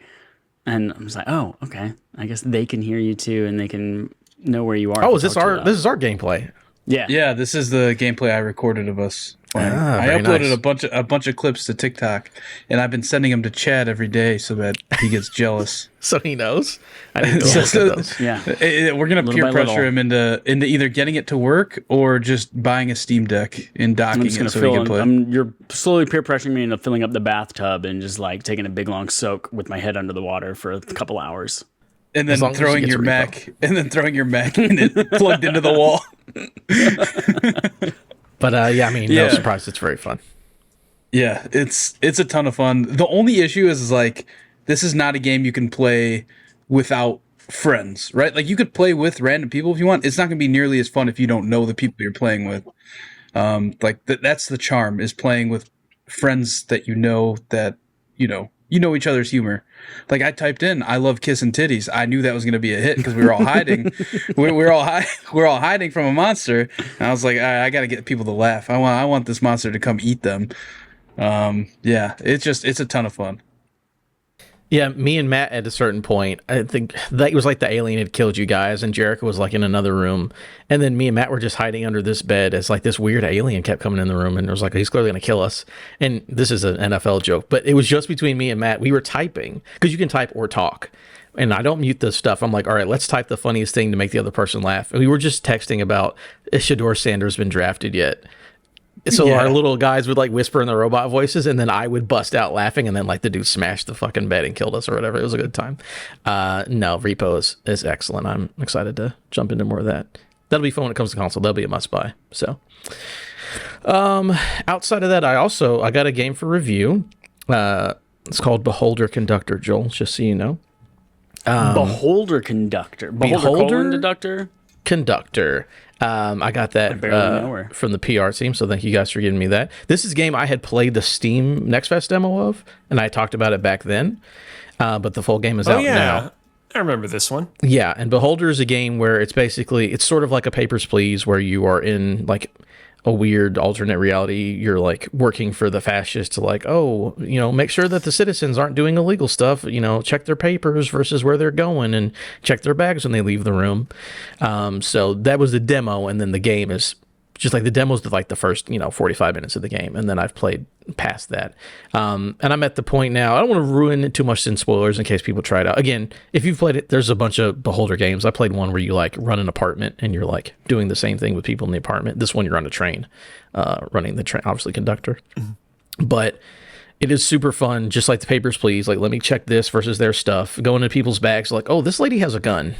and I'm just like, oh, okay. I guess they can hear you too, and they can know where you are. Oh, is this our gameplay? Yeah. Yeah, this is the gameplay I recorded of us playing. I uploaded a bunch of clips to TikTok, and I've been sending them to Chad every day so that he gets jealous. So he knows. I didn't know look at those. Yeah. We're gonna peer pressure him into either getting it to work or just buying a Steam Deck and docking it so he can play. You're slowly peer pressuring me into filling up the bathtub and just like taking a big long soak with my head under the water for a couple hours. And then throwing your Mac in it plugged into the wall. But no surprise, it's very fun. Yeah, it's a ton of fun. The only issue is like this is not a game you can play without friends, right? Like you could play with random people if you want. It's not going to be nearly as fun if you don't know the people you're playing with. That's the charm, is playing with friends that you know each other's humor. Like I typed in, "I love kissing titties." I knew that was going to be a hit because we were all hiding. we're all hiding from a monster. And I was like, I got to get people to laugh. I want this monster to come eat them. It's a ton of fun. Yeah, me and Matt at a certain point, I think that was like the alien had killed you guys, and Jerica was like in another room, and then me and Matt were just hiding under this bed as like this weird alien kept coming in the room, and it was like, he's clearly gonna kill us. And this is an NFL joke, but it was just between me and Matt. We were typing because you can type or talk, and I don't mute this stuff. I'm like, all right, let's type the funniest thing to make the other person laugh. And we were just texting about, is Shador Sanders been drafted yet? So our little guys would like whisper in the robot voices, and then I would bust out laughing, and then like the dude smashed the fucking bed and killed us or whatever. It was a good time. No, Repo is excellent. I'm excited to jump into more of that. That'll be fun when it comes to console. That'll be a must buy. So, outside of that, I got a game for review. It's called Beholder Conductor, Joel, just so you know. Beholder Conductor. Beholder Conductor. I got that from the PR team, so thank you guys for giving me that. This is a game I had played the Steam Next Fest demo of, and I talked about it back then, but the full game is out now. I remember this one. Yeah, and Beholder is a game where it's sort of like a Papers, Please, where you are in like a weird alternate reality. You're like working for the fascists to like, oh, make sure that the citizens aren't doing illegal stuff, check their papers versus where they're going and check their bags when they leave the room. So that was the demo. And then the game is just like the demo's like the first, 45 minutes of the game. And then I've played past that. And I'm at the point now, I don't want to ruin it too much in spoilers in case people try it out. Again, if you've played it, there's a bunch of Beholder games. I played one where you like run an apartment and you're like doing the same thing with people in the apartment. This one, you're on a train, running the train, obviously conductor. Mm-hmm. But it is super fun, just like the Papers, Please. Like, let me check this versus their stuff. Go into people's bags, like, oh, this lady has a gun.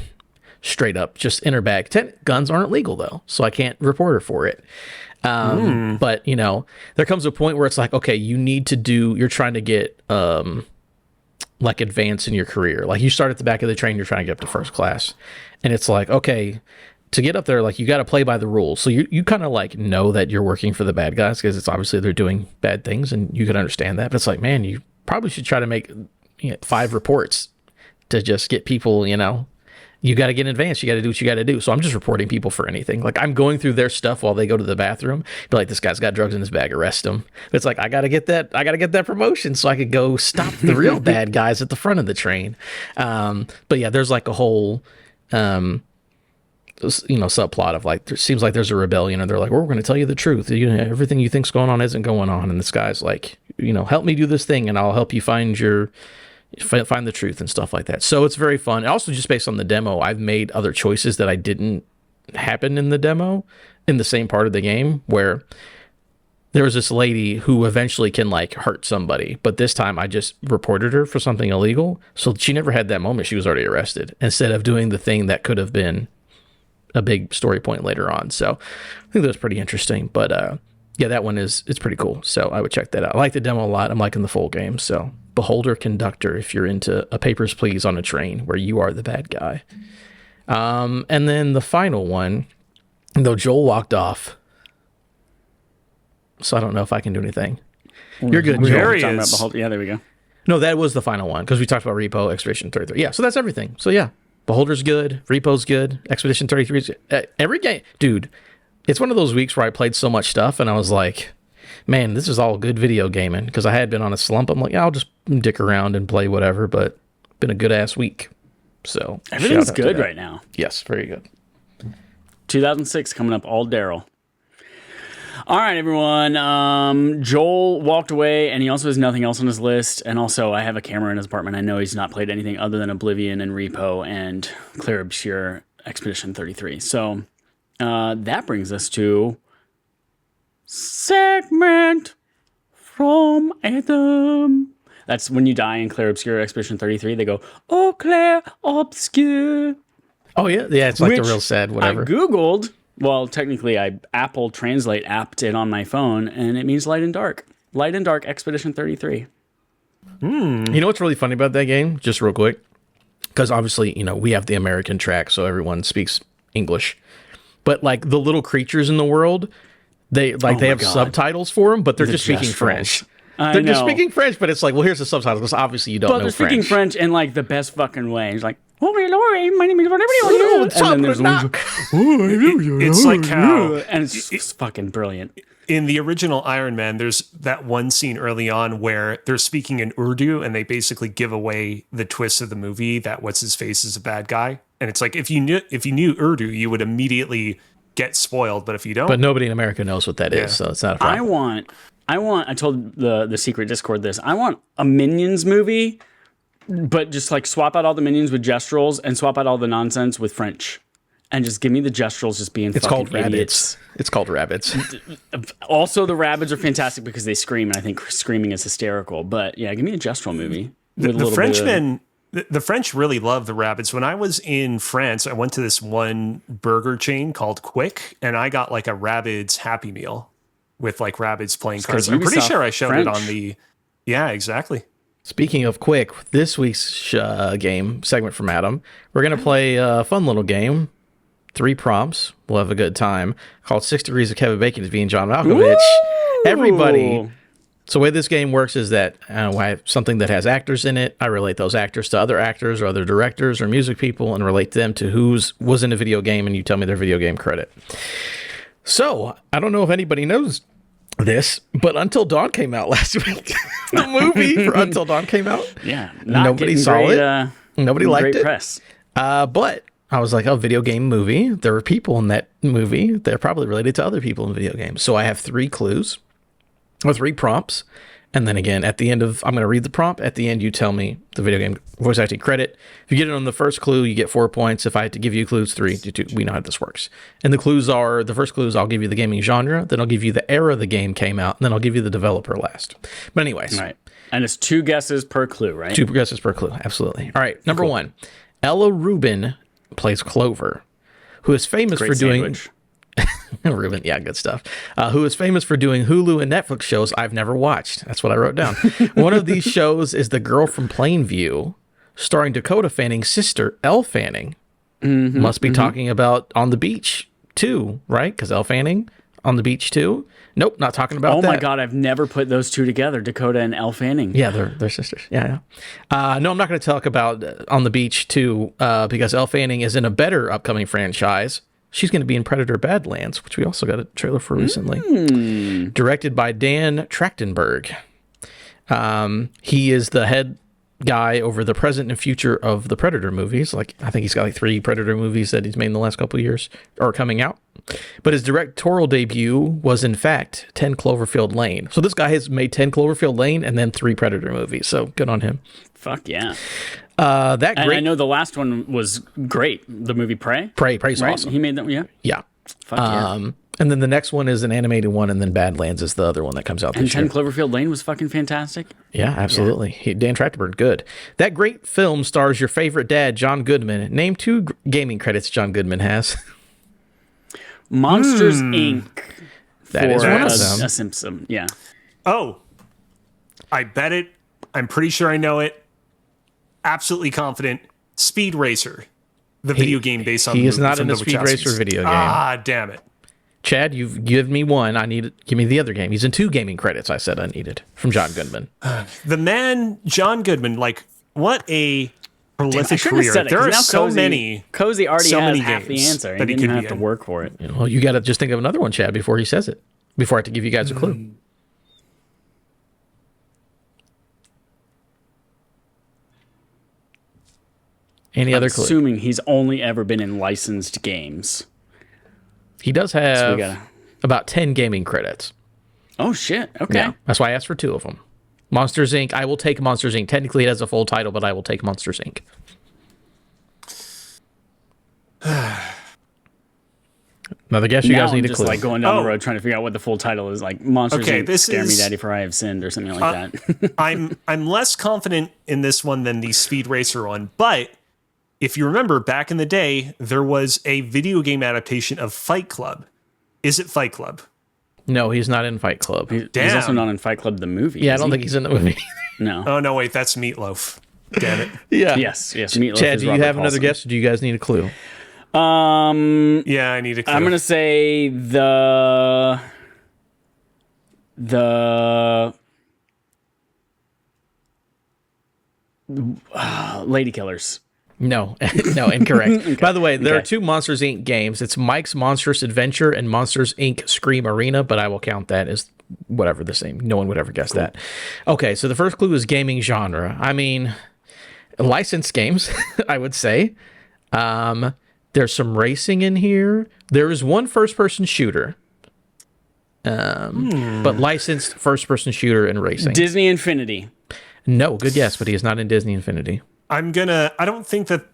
Straight up, just in her bag. Guns aren't legal though, so I can't report her for it. But there comes a point where it's like, okay, you're trying to get like advance in your career. Like you start at the back of the train, you're trying to get up to first class, and it's like, okay, to get up there, like you got to play by the rules. So you kind of like know that you're working for the bad guys because it's obviously they're doing bad things, and you can understand that. But it's like, man, you probably should try to make 5 reports to just get people, you got to get in advance. You got to do what you got to do. So I'm just reporting people for anything. Like I'm going through their stuff while they go to the bathroom. Be like, this guy's got drugs in his bag. Arrest him. It's like, I got to get that promotion so I could go stop the real bad guys at the front of the train. But yeah, there's like a whole, subplot of like, there seems like there's a rebellion and they're like, well, we're going to tell you the truth. Everything you think's going on isn't going on. And this guy's like, help me do this thing and I'll help you find the truth and stuff like that. So it's very fun. Also, just based on the demo, I've made other choices that I didn't happen in the demo in the same part of the game, where there was this lady who eventually can like hurt somebody, but this time I just reported her for something illegal. So she never had that moment. She was already arrested instead of doing the thing that could have been a big story point later on. So I think that was pretty interesting, but yeah, that one it's pretty cool. So I would check that out. I like the demo a lot. I'm liking the full game. So Beholder Conductor, if you're into a Papers, Please on a train where you are the bad guy. And then the final one, though Joel walked off, so I don't know if I can do anything. You're good, Joel. There he Talking about is. Beholder. Yeah, there we go. No, that was the final one because we talked about Repo, Expedition 33. Yeah, so that's everything. So yeah, Beholder's good, Repo's good, Expedition 33 is good. Every game, dude, it's one of those weeks where I played so much stuff and I was like, man, this is all good video gaming, because I had been on a slump. I'm like, yeah, I'll just dick around and play whatever, but been a good ass week. So Everything's good right now. Yes, very good. 2006 coming up, all Daryl. All right, everyone. Joel walked away, and he also has nothing else on his list. And also, I have a camera in his apartment. I know he's not played anything other than Oblivion and Repo and Clair, Obscur, Expedition 33. So that brings us to segment from Anthem. That's when you die in Clair, Obscur, Expedition 33. They go, oh, Clair, Obscur. Oh, yeah. Yeah, it's like the real sad whatever. I Googled. Well, technically, I Apple Translate apped it on my phone, and it means light and dark. Light and dark, Expedition 33. You know what's really funny about that game? Just real quick. Because obviously, we have the American track, so everyone speaks English. But, like, the little creatures in the world, they have subtitles for them, but they're just speaking French. They're just speaking French, but it's like, well, here's the subtitles, because obviously you don't know French. But they're speaking French in, like, the best fucking way. It's like, oh, Lord, my name is whatever you want. And then there's It's like how... And it's fucking brilliant. In the original Iron Man, there's that one scene early on where they're speaking in Urdu, and they basically give away the twist of the movie that what's-his-face is a bad guy. And it's like, if you knew Urdu, you would immediately get spoiled, but if you don't... But nobody in America knows what that is, so it's not a problem. I told the secret Discord this. I want a Minions movie, but just like swap out all the Minions with gestural and swap out all the nonsense with French. And just give me the gesturals just being it's fucking called idiots. Rabbits. It's called Rabbits. Also, the rabbits are fantastic because they scream, and I think screaming is hysterical. But yeah, give me a gestural movie. The Frenchmen, the French really love the rabbits. When I was in France, I went to this one burger chain called Quick, and I got like a Rabbids Happy Meal with like Rabbids playing cards. I'm pretty sure I showed it on the... Yeah, exactly. Speaking of Quick, this week's game segment from Adam, we're going to play a fun little game. 3 prompts. We'll have a good time. Called 6 Degrees of Kevin Bacon is being John Malkovich. Woo! Everybody. So the way this game works is that I have something that has actors in it. I relate those actors to other actors or other directors or music people and relate them to was in a video game, and you tell me their video game credit. So, I don't know if anybody knows this, but Until Dawn came out last week. The movie for Until Dawn came out. Yeah. Nobody saw it. Nobody liked great it. Press. But I was like, oh, video game movie. There were people in that movie. They're probably related to other people in video games. So I have 3 clues or 3 prompts. And then again, at the end of, I'm going to read the prompt. At the end, you tell me the video game voice acting credit. If you get it on the first clue, you get 4 points. If I had to give you clues, 3, 2, we know how this works. And the clues are, the first clues, I'll give you the gaming genre. Then I'll give you the era the game came out. And then I'll give you the developer last. But anyways. Right. And it's 2 guesses per clue, right? 2 guesses per clue. Absolutely. All right. Number 1. Ella Rubin plays Clover, who is famous Great for doing... sandwich. Reuben, yeah, good stuff. Who is famous for doing Hulu and Netflix shows I've never watched. That's what I wrote down. One of these shows is The Girl from Plainview, starring Dakota Fanning's sister, Elle Fanning. Must be talking about On the Beach 2, right? Because Elle Fanning, On the Beach 2. Nope, not talking about that. Oh my God, I've never put those 2 together, Dakota and Elle Fanning. Yeah, they're sisters. Yeah. No, I'm not going to talk about On the Beach 2 because Elle Fanning is in a better upcoming franchise. She's going to be in Predator Badlands, which we also got a trailer for recently. Directed by Dan Trachtenberg. He is the head guy over the present and future of the Predator movies. Like, I think he's got like 3 Predator movies that he's made in the last couple of years, or coming out. But his directorial debut was, in fact, 10 Cloverfield Lane. So this guy has made 10 Cloverfield Lane and then 3 Predator movies. So good on him. Fuck yeah. And I know the last one was great. The movie Prey. Prey's right? awesome. He made that. Yeah. Yeah. Fuck yeah. And then the next one is an animated one, and then Badlands is the other one that comes out And this 10 year. Cloverfield Lane was fucking fantastic. Yeah, absolutely. Dan Trachtenberg, good. That great film stars your favorite dad, John Goodman. Name 2 gaming credits John Goodman has. Monsters Inc. That is one of them. A Simpson. Yeah. Oh, I bet it. I'm pretty sure I know it. Absolutely confident. Speed Racer, the video game based on. He the is movie not from in the the Speed Wachowskis. Racer video game. Ah, damn it. Chad, you've given me one. Give me the other game. He's in 2 gaming credits. I said I needed from John Goodman. The man, John Goodman, like, what a prolific shouldn't have career. said it, There 'cause are now so Cozy- many. Cozy already so has many half the games answer. He that he didn't could have be to in. work for it. Well, you got to just think of another one, Chad, before he says it. Before I have to give you guys a clue. Any other clue? Assuming he's only ever been in licensed games. He does we have gotta- about 10 gaming credits. Oh shit. Okay. Yeah, that's why I asked for 2 of them. Monsters Inc. I will take Monsters Inc. Technically, it has a full title, but I will take Monsters Inc. Another guess you Now guys I'm need a just clue. like going down Oh. the road trying to figure out what the full title is. Like Monsters Okay, Inc. this Scare Me is- Daddy for I Have Sinned or something like that. I'm less confident in this one than the Speed Racer one, but if you remember back in the day, there was a video game adaptation of Fight Club. Is it Fight Club? No, he's not in Fight Club. He's Damn. also not in Fight Club the movie. Yeah, I is don't he? think he's in the movie. No. Oh no, wait, that's Meatloaf. Damn it. Yeah. Yes. Meatloaf Chad, is do you Robert have another Paulson. guess, or do you guys need a clue? Yeah, I need a clue. I'm gonna say the Lady Killers. No, no, incorrect. By the way, there are Okay. 2 Monsters Inc. games. It's Mike's Monstrous Adventure and Monsters Inc. Scream Arena, but I will count that as whatever the same. No one would ever guess that. Okay, so the first clue is gaming genre. I mean, licensed games, I would say. There's some racing in here. There is one first-person shooter, but licensed first-person shooter and racing. Disney Infinity. No, good guess, but he is not in Disney Infinity. I don't think that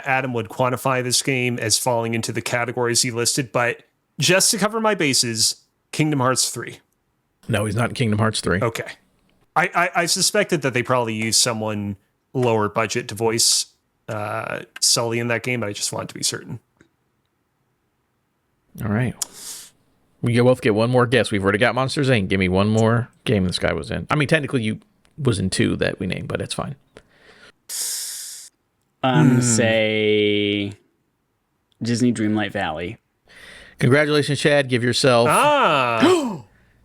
Adam would quantify this game as falling into the categories he listed, but just to cover my bases, Kingdom Hearts 3. No, he's not in Kingdom Hearts 3. Okay. I suspected that they probably used someone lower budget to voice Sully in that game, but I just wanted to be certain. All right. We both get one more guess. We've already got Monsters Inc. Give me one more game this guy was in. I mean, technically you was in 2 that we named, but it's fine. I'm gonna say Disney Dreamlight Valley. Congratulations, Chad. Give yourself...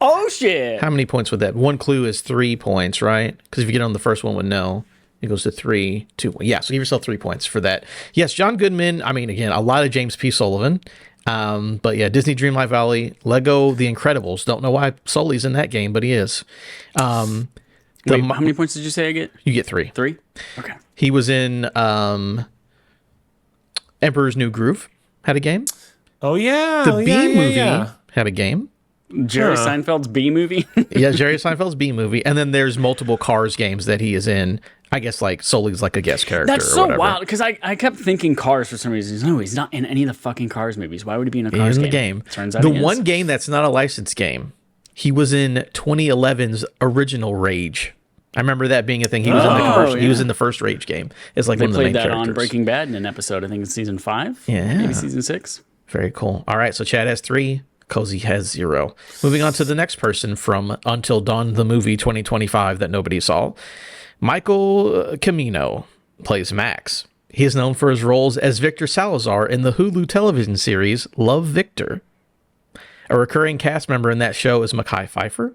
Oh shit! How many points would that? One clue is 3 points, right? Because if you get on the first one with no, it goes to 3, 2, 1. Yeah, so give yourself 3 points for that. Yes, John Goodman. I mean, again, a lot of James P. Sullivan. But yeah, Disney Dreamlight Valley, Lego The Incredibles. Don't know why Sully's in that game, but he is. Wait, how many points did you say I get? You get 3. 3? Okay. He was in Emperor's New Groove, had a game. Oh yeah, The Bee Movie had a game. Jerry Seinfeld's B movie. Yeah, Jerry Seinfeld's B Movie. And then there's multiple Cars games that he is in. I guess like Sully's like a guest character. That's or so whatever. wild because I kept thinking Cars for some reason. No, he's not in any of the fucking Cars movies. Why would he be in a Cars He's in game? the game. Turns out the he is. one game that's not a licensed game, he was in 2011's original Rage. I remember that being a thing. He was in the commercial. yeah. He was in the first Rage game. It's like They one of the main played that characters. on Breaking Bad in an episode. I think it's season 5. Yeah. Maybe season 6. Very cool. All right, so Chad has 3. Cozy has 0. Moving on to the next person from Until Dawn, the movie 2025 that nobody saw. Michael Camino plays Max. He is known for his roles as Victor Salazar in the Hulu television series Love, Victor. A recurring cast member in that show is Mekhi Phifer.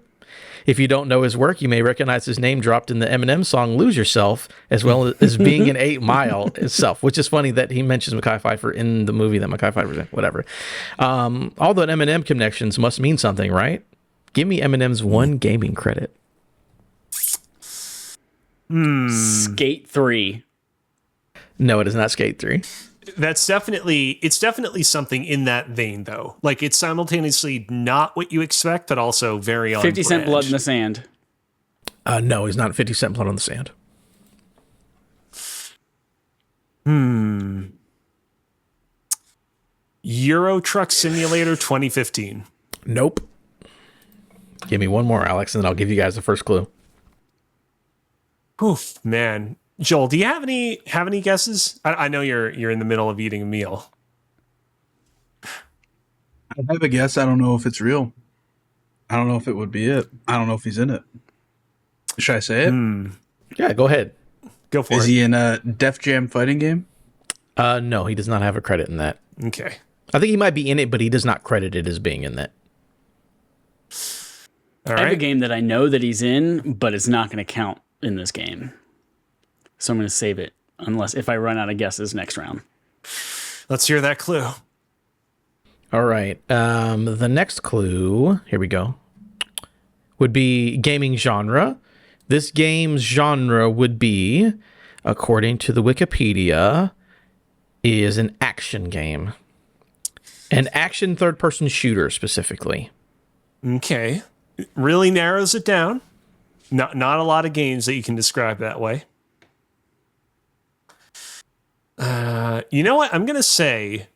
If you don't know his work, you may recognize his name dropped in the Eminem song Lose Yourself, as well as being in 8 Mile itself, which is funny that he mentions Mekhi Phifer in the movie that Mekhi Phifer's in, whatever. All the Eminem connections must mean something, right? Give me Eminem's one gaming credit. Skate 3. No, it is not Skate 3. It's definitely something in that vein, though. Like, it's simultaneously not what you expect, but also very on 50 Cent brand. Blood in the Sand. No, he's not 50 Cent Blood on the Sand. Euro Truck Simulator 2015. Nope. Give me one more, Alex, and then I'll give you guys the first clue. Oof, man. Joel, do you have any guesses? I know you're in the middle of eating a meal. I have a guess. I don't know if it's real. I don't know if it would be it. I don't know if he's in it. Should I say it? Yeah, go ahead. Go for Is it. he in a Def Jam fighting game? No, he does not have a credit in that. Okay. I think he might be in it, but he does not credit it as being in that. All I have a right. game that I know that he's in, but it's not going to count in this game. So I'm going to save it if I run out of guesses next round. Let's hear that clue. All right. The next clue, here we go, would be gaming genre. This game's genre would be, according to the Wikipedia, is an action game. An action third-person shooter, specifically. Okay. It really narrows it down. Not a lot of games that you can describe that way. You know what? I'm going to say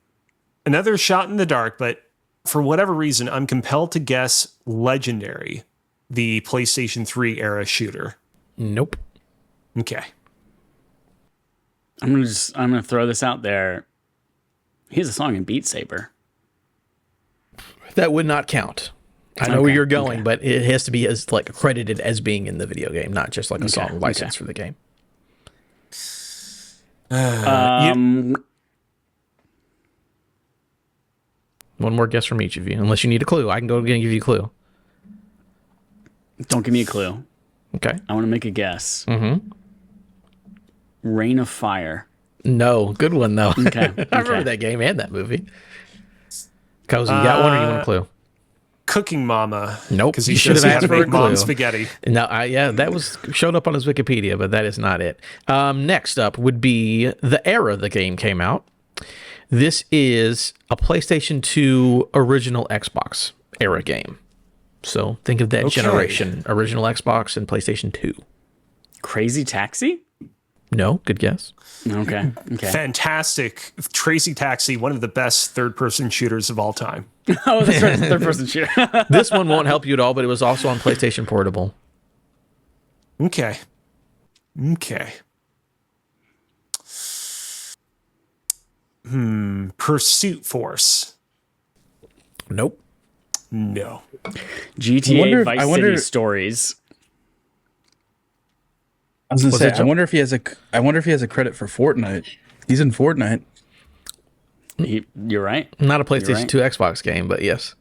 another shot in the dark, but for whatever reason, I'm compelled to guess Legendary, the PlayStation 3 era shooter. Nope. Okay. I'm gonna throw this out there. He has a song in Beat Saber. That would not count. I know where Okay, you're going, okay. but it has to be as like accredited as being in the video game, not just like a song license for the game. One more guess from each of you, unless you need a clue. I can go again and give you a clue. Don't give me a clue. Okay. I want to make a guess. Mm-hmm. Rain of Fire. No, good one though. Okay. I remember that game and that movie. Cozy, you got one or you want a clue? Cooking Mama. Nope. Because he You should should've have asked to for a make mom clue. spaghetti. No, yeah, that was showed up on his Wikipedia, but that is not it. Next up would be the era the game came out. This is a PlayStation 2 original Xbox era game. So think of that Okay. generation, original Xbox and PlayStation 2. Crazy Taxi? No, good guess. Okay. Okay. Fantastic. Tracy Taxi, one of the best third-person shooters of all time. Oh, that's right. Third person shooter. This one won't help you at all, but it was also on PlayStation Portable. Okay. Pursuit Force. Nope. No. GTA Vice I wonder- City Stories. I was gonna What's say, that, Joe? I wonder if he has a credit for Fortnite. He's in Fortnite. You're right. Not a PlayStation right. 2 Xbox game, but yes.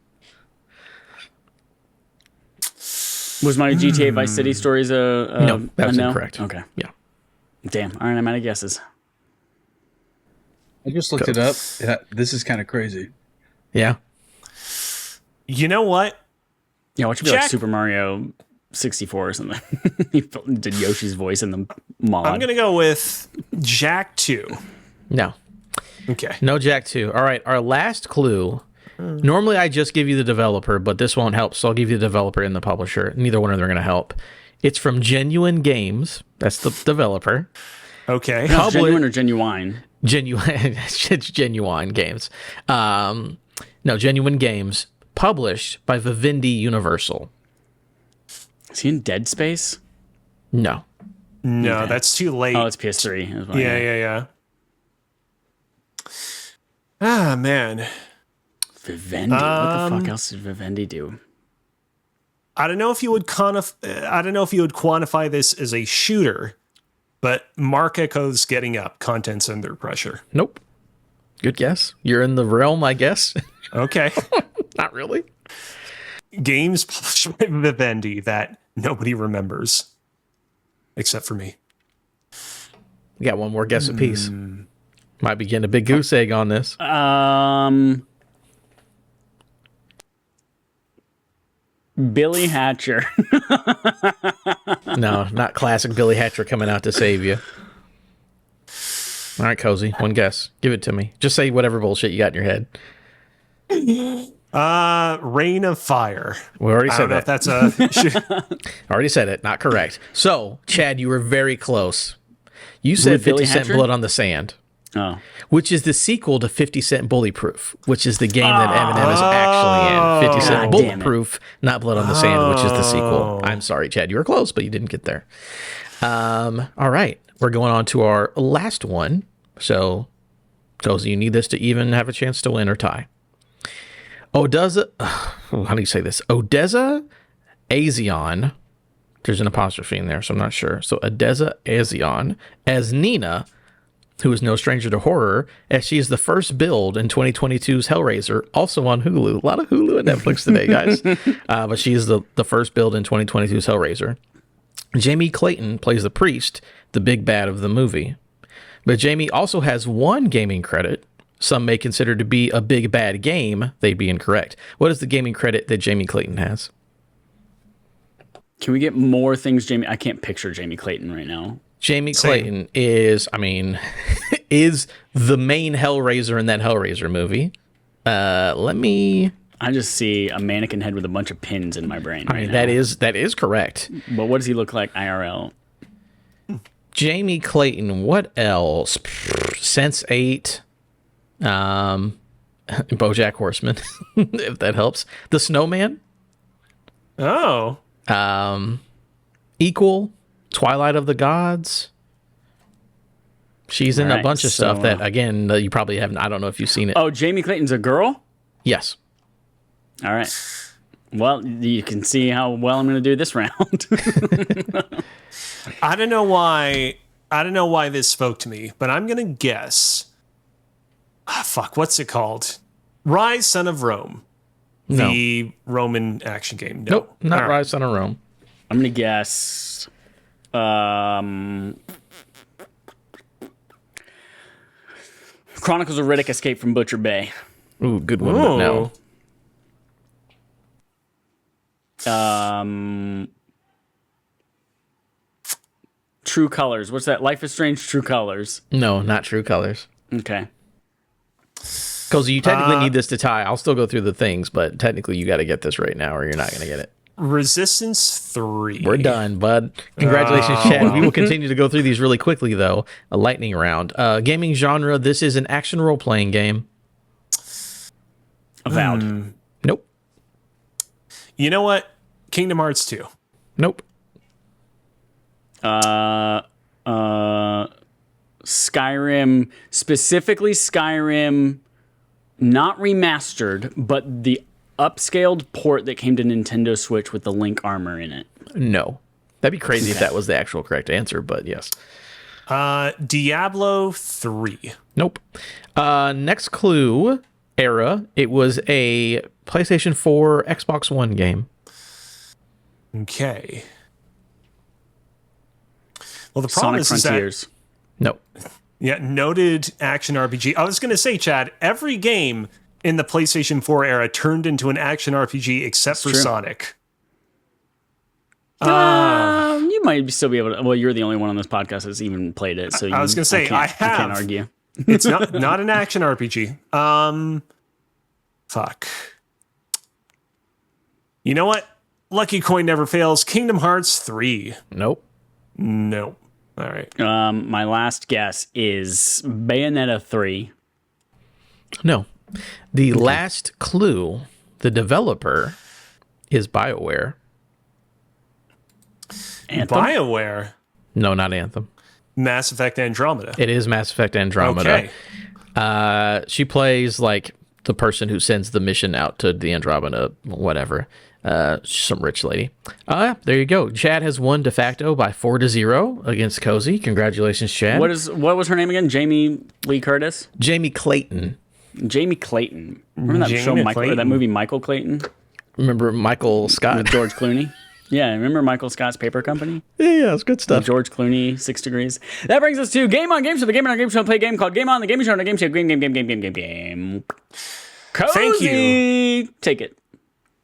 Was my GTA Vice City Stories a No, that was no? incorrect. Okay. Yeah. Damn. All right, I'm out of guesses. I just looked it up. Yeah, this is kind of crazy. Yeah. You know what? Yeah, what should be like Jack- Super Mario 64 or something. He did Yoshi's voice in the mod. I'm going to go with Jack 2. No. Okay. No Jack 2. All right, our last clue. Normally I just give you the developer, but this won't help, so I'll give you the developer and the publisher. Neither one of them are going to help. It's from Genuine Games. That's the developer. Okay. No, genuine or genuine? Genuine. It's Genuine Games. No, Genuine Games. Published by Vivendi Universal. Is he in Dead Space? No. No, that's too late. Oh, it's PS3. That's why, Yeah. Ah, man. Vivendi. What the fuck else did Vivendi do? I don't know if you would quantify this as a shooter, but Mark echoes getting up. Contents under pressure. Nope. Good guess. You're in the realm, I guess. Okay. Not really. Games published by Vivendi that nobody remembers, except for me. We got one more guess apiece. Might be getting a big goose egg on this. Billy Hatcher. No, not classic Billy Hatcher coming out to save you. All right, Cozy, one guess. Give it to me. Just say whatever bullshit you got in your head. Rain of Fire. We already I said don't know if that. that's a... Already said it. Not correct. So, Chad, you were very close. You said With 50 Billy Cent Hatcher? Blood on the Sand, Oh. which is the sequel to 50 Cent Bullyproof, which is the game that Eminem is actually in. 50 Cent God damn it. Bulletproof, not Blood on the Sand, which is the sequel. I'm sorry, Chad. You were close, but you didn't get there. All right. We're going on to our last one. So, Cozy, you need this to even have a chance to win or tie. Odessa, how do you say this? Odessa Azion. There's an apostrophe in there, so I'm not sure. So Odessa Azion as Nina, who is no stranger to horror, as she is the first build in 2022's Hellraiser, also on Hulu. A lot of Hulu and Netflix today, guys. But she is the first build in 2022's Hellraiser. Jamie Clayton plays the priest, the big bad of the movie. But Jamie also has one gaming credit. Some may consider to be a big bad game. They'd be incorrect. What is the gaming credit that Jamie Clayton has? Can we get more things, Jamie? I can't picture Jamie Clayton right now. Jamie Clayton is, is the main Hellraiser in that Hellraiser movie. I just see a mannequin head with a bunch of pins in my brain. That is correct. But what does he look like IRL? Jamie Clayton, what else? Sense8, BoJack Horseman, if that helps. The Snowman, Oh. Equal, Twilight of the Gods. She's in a Alright, bunch of stuff so, that, again, you probably haven't. I don't know if you've seen it. Oh, Jamie Clayton's a girl? Yes. All right. Well, you can see how well I'm going to do this round. I don't know why this spoke to me, but I'm going to guess. What's it called? Rise, Son of Rome. No. The Roman action game. No. Nope, not All right. Rise, Son of Rome. I'm going to guess. Chronicles of Riddick: Escape from Butcher Bay. Ooh, good one, but no. True Colors. What's that? Life is Strange, True Colors. No, not True Colors. Okay. Cozy, you technically need this to tie. I'll still go through the things, but technically you got to get this right now or you're not going to get it. Resistance 3. We're done, bud. Congratulations, Chad. We will continue to go through these really quickly, though. A lightning round. Gaming genre, this is an action role-playing game. Avowed. Nope. You know what? Kingdom Hearts 2. Nope. Skyrim, specifically Skyrim, not remastered, but the upscaled port that came to Nintendo Switch with the Link armor in it. No. That'd be crazy if that was the actual correct answer, but yes. Diablo 3. Nope. Next clue, era. It was a PlayStation 4, Xbox One game. Okay. Well, the problem Sonic is Frontiers. Nope. noted action RPG. I was going to say, Chad, every game in the PlayStation 4 era turned into an action RPG except for true. Sonic. You might still be able to. Well, you're the only one on this podcast that's even played it. So I was going to say, I can't have. argue. It's not an action RPG. Fuck. You know what? Lucky coin never fails. Kingdom Hearts 3. Nope. No. All right. My last guess is Bayonetta 3. No. The last clue, the developer is BioWare. Anthem? BioWare. No, not Anthem. Mass Effect Andromeda. It is Mass Effect Andromeda. Okay. She plays like the person who sends the mission out to the Andromeda, whatever. Some rich lady. There you go. Chad has won de facto by 4-0 against Cozy. Congratulations, Chad. What was her name again? Jamie Lee Curtis? Jamie Clayton. Jamie Clayton. Remember that show, Jamie Michael, or that Clayton. movie Michael Clayton Remember Michael Scott? with George Clooney? Yeah, remember Michael Scott's Paper Company? Yeah, it's good stuff. George Clooney, 6 Degrees. That brings us to Game On Game Show. The Game On Game Show play a game called Game On. The Game Show on the Game Show. Game. Cozy. Thank you. Take it.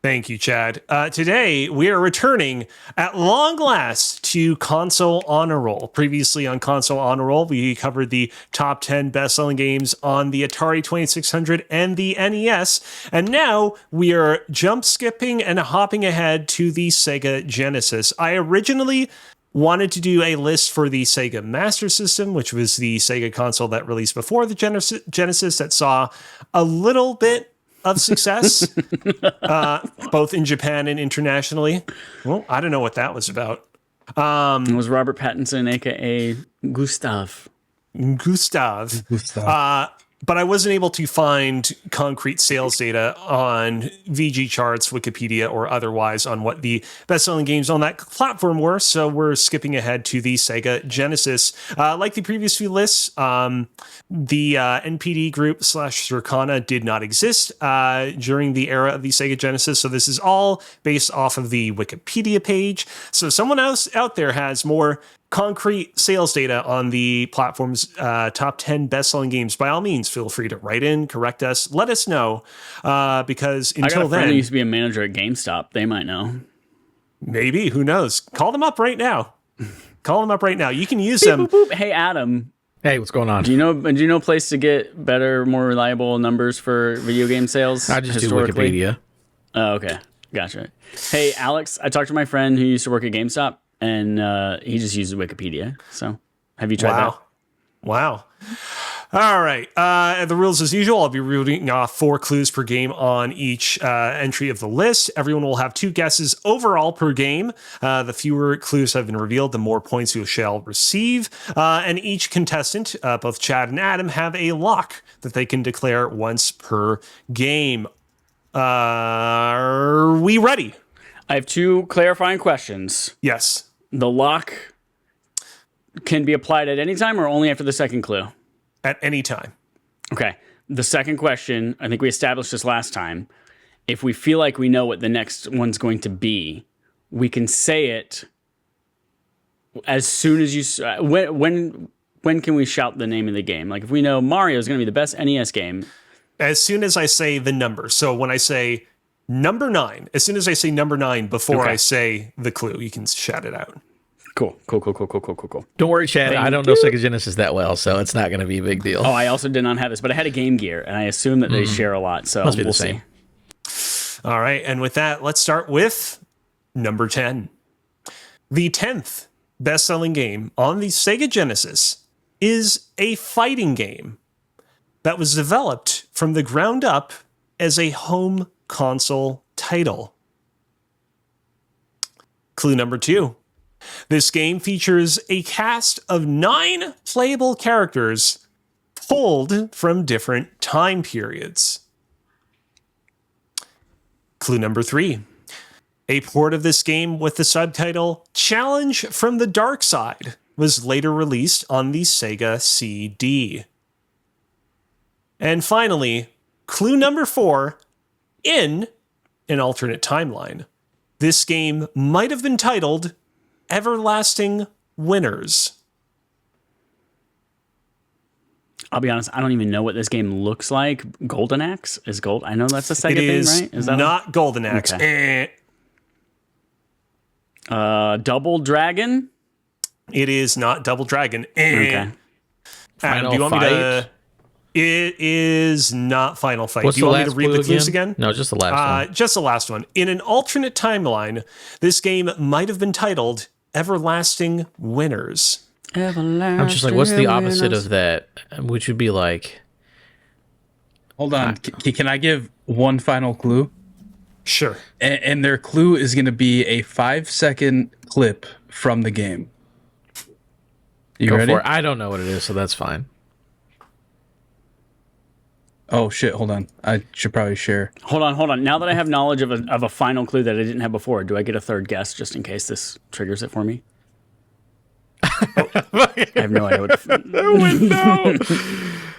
Thank you, Chad. Today, we are returning at long last to Console Honor Roll. Previously on Console Honor Roll, we covered the top 10 best-selling games on the Atari 2600 and the NES. And now we are jump-skipping and hopping ahead to the Sega Genesis. I originally wanted to do a list for the Sega Master System, which was the Sega console that released before the Genesis that saw a little bit of success, both in Japan and internationally. Well, I don't know what that was about. It was Robert Pattinson, a.k.a. Gustav. Gustav. But I wasn't able to find concrete sales data on VG charts, Wikipedia, or otherwise on what the best-selling games on that platform were. So we're skipping ahead to the Sega Genesis. Like the previous few lists, the NPD group / Circana did not exist during the era of the Sega Genesis. So this is all based off of the Wikipedia page. So someone else out there has more concrete sales data on the platform's top 10 best-selling games. By all means, feel free to write in, correct us, let us know, because I got until a friend who then, used to be a manager at GameStop. They might know. maybe, who knows? Call them up right now. Call them up right now. You can use them. Boop, boop. Hey, Adam. Hey, what's going on? Do you know a place to get better, more reliable numbers for video game sales? I just do historically? Wikipedia. Oh, okay. Gotcha. Hey, Alex, I talked to my friend who used to work at GameStop, and he just uses Wikipedia. So, have you tried that? Wow. All right. The rules as usual. I'll be reading off 4 clues per game on each entry of the list. Everyone will have 2 guesses overall per game. The fewer clues have been revealed, the more points you shall receive. And each contestant, both Chad and Adam, have a lock that they can declare once per game. Are we ready? I have 2 clarifying questions. Yes. The lock can be applied at any time or only after the second clue? At any time. Okay. The second question, I think we established this last time. If we feel like we know what the next one's going to be, we can say it as soon as you... when can we shout the name of the game? Like if we know Mario is going to be the best NES game... As soon as I say the number. So when I say number 9, as soon as I say number 9 before Okay. I say the clue, you can shout it out. Cool. Don't worry, Chad. I don't know Sega Genesis that well, so it's not going to be a big deal. Oh, I also did not have this, but I had a Game Gear, and I assume that they share a lot, so Must be the we'll same. see. All right. And with that, let's start with number 10. The 10th best-selling game on the Sega Genesis is a fighting game that was developed from the ground up as a home console title. Clue number 2. This game features a cast of 9 playable characters pulled from different time periods. Clue number 3. A port of this game with the subtitle Challenge from the Dark Side was later released on the Sega CD. And finally, clue number 4. In an alternate timeline, this game might have been titled Everlasting Winners. I'll be honest, I don't even know what this game looks like. Golden Axe is gold. I know that's a Sega thing, right? Is that not Golden Axe? Okay. Double Dragon. It is not Double Dragon. Okay. Adam, do you want me to? It is not Final Fight. What's do you want the me to last read the clue clues again? No, just the last one. Just the last one. In an alternate timeline, this game might have been titled Everlasting Winners. I'm just like, what's the opposite of that? Would you be like... Hold on. Can I give one final clue? Sure. And their clue is going to be a 5-second clip from the game. You ready? For it. I don't know what it is, so that's fine. Oh, shit. Hold on. I should probably share. Hold on. Now that I have knowledge of a final clue that I didn't have before, do I get a third guess just in case this triggers it for me? I have no idea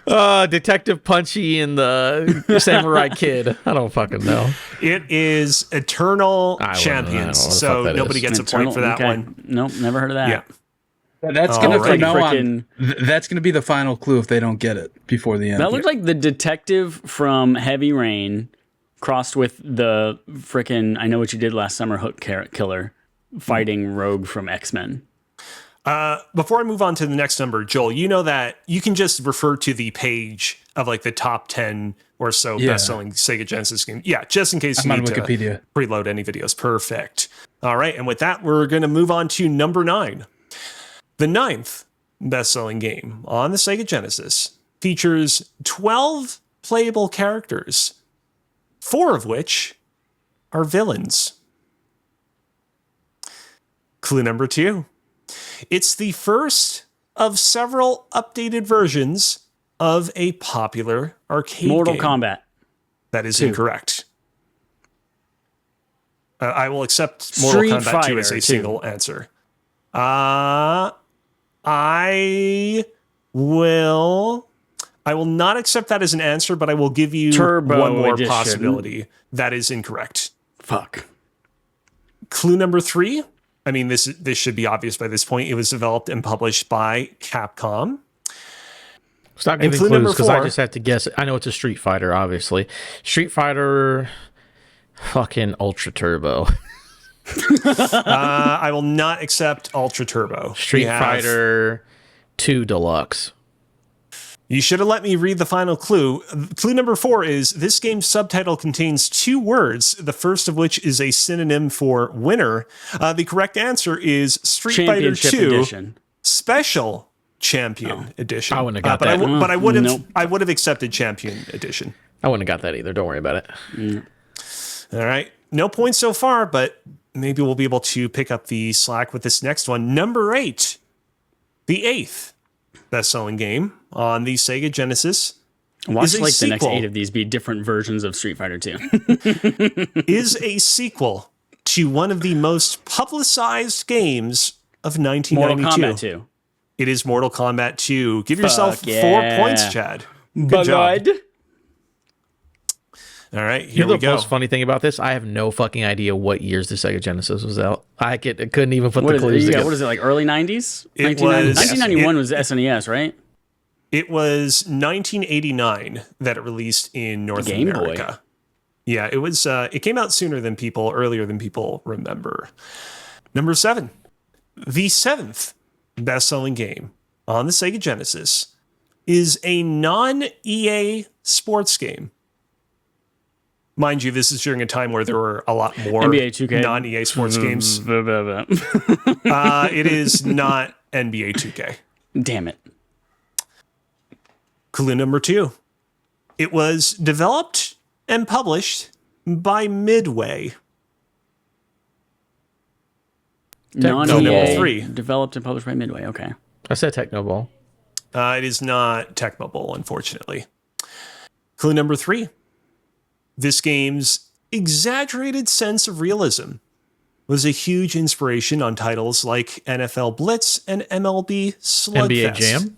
what Detective Punchy and the Samurai Kid. I don't fucking know. It is Eternal Champions, so nobody gets a point for that one. Nope, never heard of that. Yeah. That's gonna from now on. That's gonna be the final clue if they don't get it before the end. That looked like the detective from Heavy Rain crossed with the frickin' I Know What You Did Last Summer hook killer fighting Rogue from X-Men. Before I move on to the next number, Joel, you know that you can just refer to the page of like the top 10 or so best-selling Sega Genesis games. Yeah, just in case you need to preload any videos. Perfect. All right, and with that, we're going to move on to number 9. The 9th best-selling game on the Sega Genesis features 12 playable characters, 4 of which are villains. Clue number 2. It's the first of several updated versions of a popular arcade Mortal game. Kombat. That is incorrect. I will accept Mortal Kombat 2 as a single answer. I will not accept that as an answer, but I will give you one more possibility. That is incorrect. Fuck. Clue number 3. I mean, this should be obvious by this point. It was developed and published by Capcom. Stop giving clues because I just have to guess. I know it's a Street Fighter, obviously. Street Fighter, fucking Ultra Turbo. I will not accept Ultra Turbo. Street Fighter 2 Deluxe. You should have let me read the final clue. Clue number 4 is this game's subtitle contains 2 words, the first of which is a synonym for winner. The correct answer is Street Fighter 2 Edition. Special Champion Edition. I wouldn't have got that. But I would have accepted Champion Edition. I wouldn't have got that either. Don't worry about it. All right. No points so far, but maybe we'll be able to pick up the slack with this next one. Number 8. The 8th best-selling game on the Sega Genesis. Watch like the next 8 of these be different versions of Street Fighter 2. Is a sequel to one of the most publicized games of 1992. Mortal Kombat 2. It is Mortal Kombat 2. Give yourself 4 points, Chad. Good job. All right, here we go. The most funny thing about this, I have no fucking idea what years the Sega Genesis was out. I couldn't even put the clues together. What is it, like early 90s? 1991 was SNES, right? It was 1989 that it released in North America. Yeah, it was. It came out earlier than people remember. Number 7. The 7th best-selling game on the Sega Genesis is a non-EA sports game. Mind you, this is during a time where there were a lot more NBA 2K. non-EA sports games. It is not NBA 2K. Damn it. Clue number 2. It was developed and published by Midway. Non-EA, 3. Developed and published by Midway. Okay. I said Tecmo Bowl. It is not Tecmo Bowl, unfortunately. Clue number 3. This game's exaggerated sense of realism was a huge inspiration on titles like NFL Blitz and MLB Slugfest. NBA Jam?